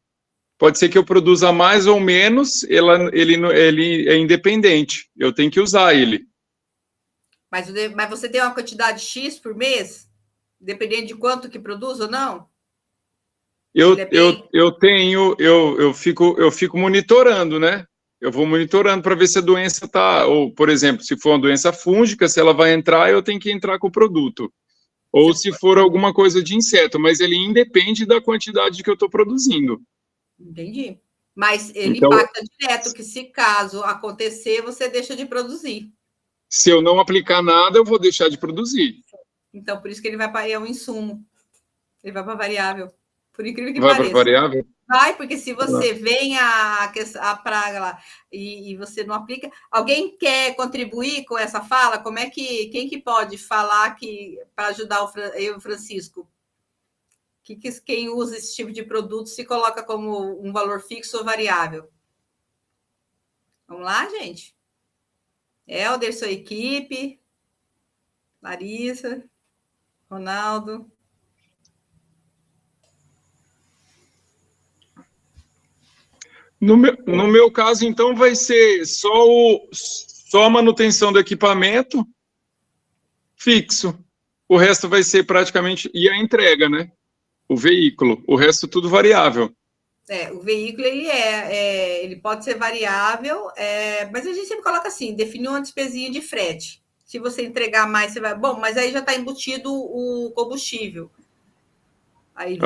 Pode ser que eu produza mais ou menos, ele é independente. Eu tenho que usar ele. Mas você tem uma quantidade X por mês, dependendo de quanto que produz ou não? Eu fico monitorando, né? Eu vou monitorando para ver se a doença está, ou, por exemplo, se for uma doença fúngica, se ela vai entrar, eu tenho que entrar com o produto. Ou se for alguma coisa de inseto, mas ele independe da quantidade que eu estou produzindo. Entendi. Mas ele impacta direto, que se caso acontecer, você deixa de produzir. Se eu não aplicar nada, eu vou deixar de produzir. Então, por isso que ele vai para o insumo. Ele vai para variável. Por incrível que pareça. Vai para variável? Vai, porque se você vem a praga lá e você não aplica... Alguém quer contribuir com essa fala? Quem que pode falar para ajudar o Francisco? Quem usa esse tipo de produto se coloca como um valor fixo ou variável? Vamos lá, gente? Helder, sua equipe. Larissa. Ronaldo. No meu caso, então, vai ser só a manutenção do equipamento fixo. O resto vai ser praticamente... E a entrega, né? O veículo, o resto tudo variável. O veículo ele pode ser variável, mas a gente sempre coloca assim, definir uma despesinha de frete. Se você entregar mais, você vai... Bom, mas aí já está embutido o combustível. Aí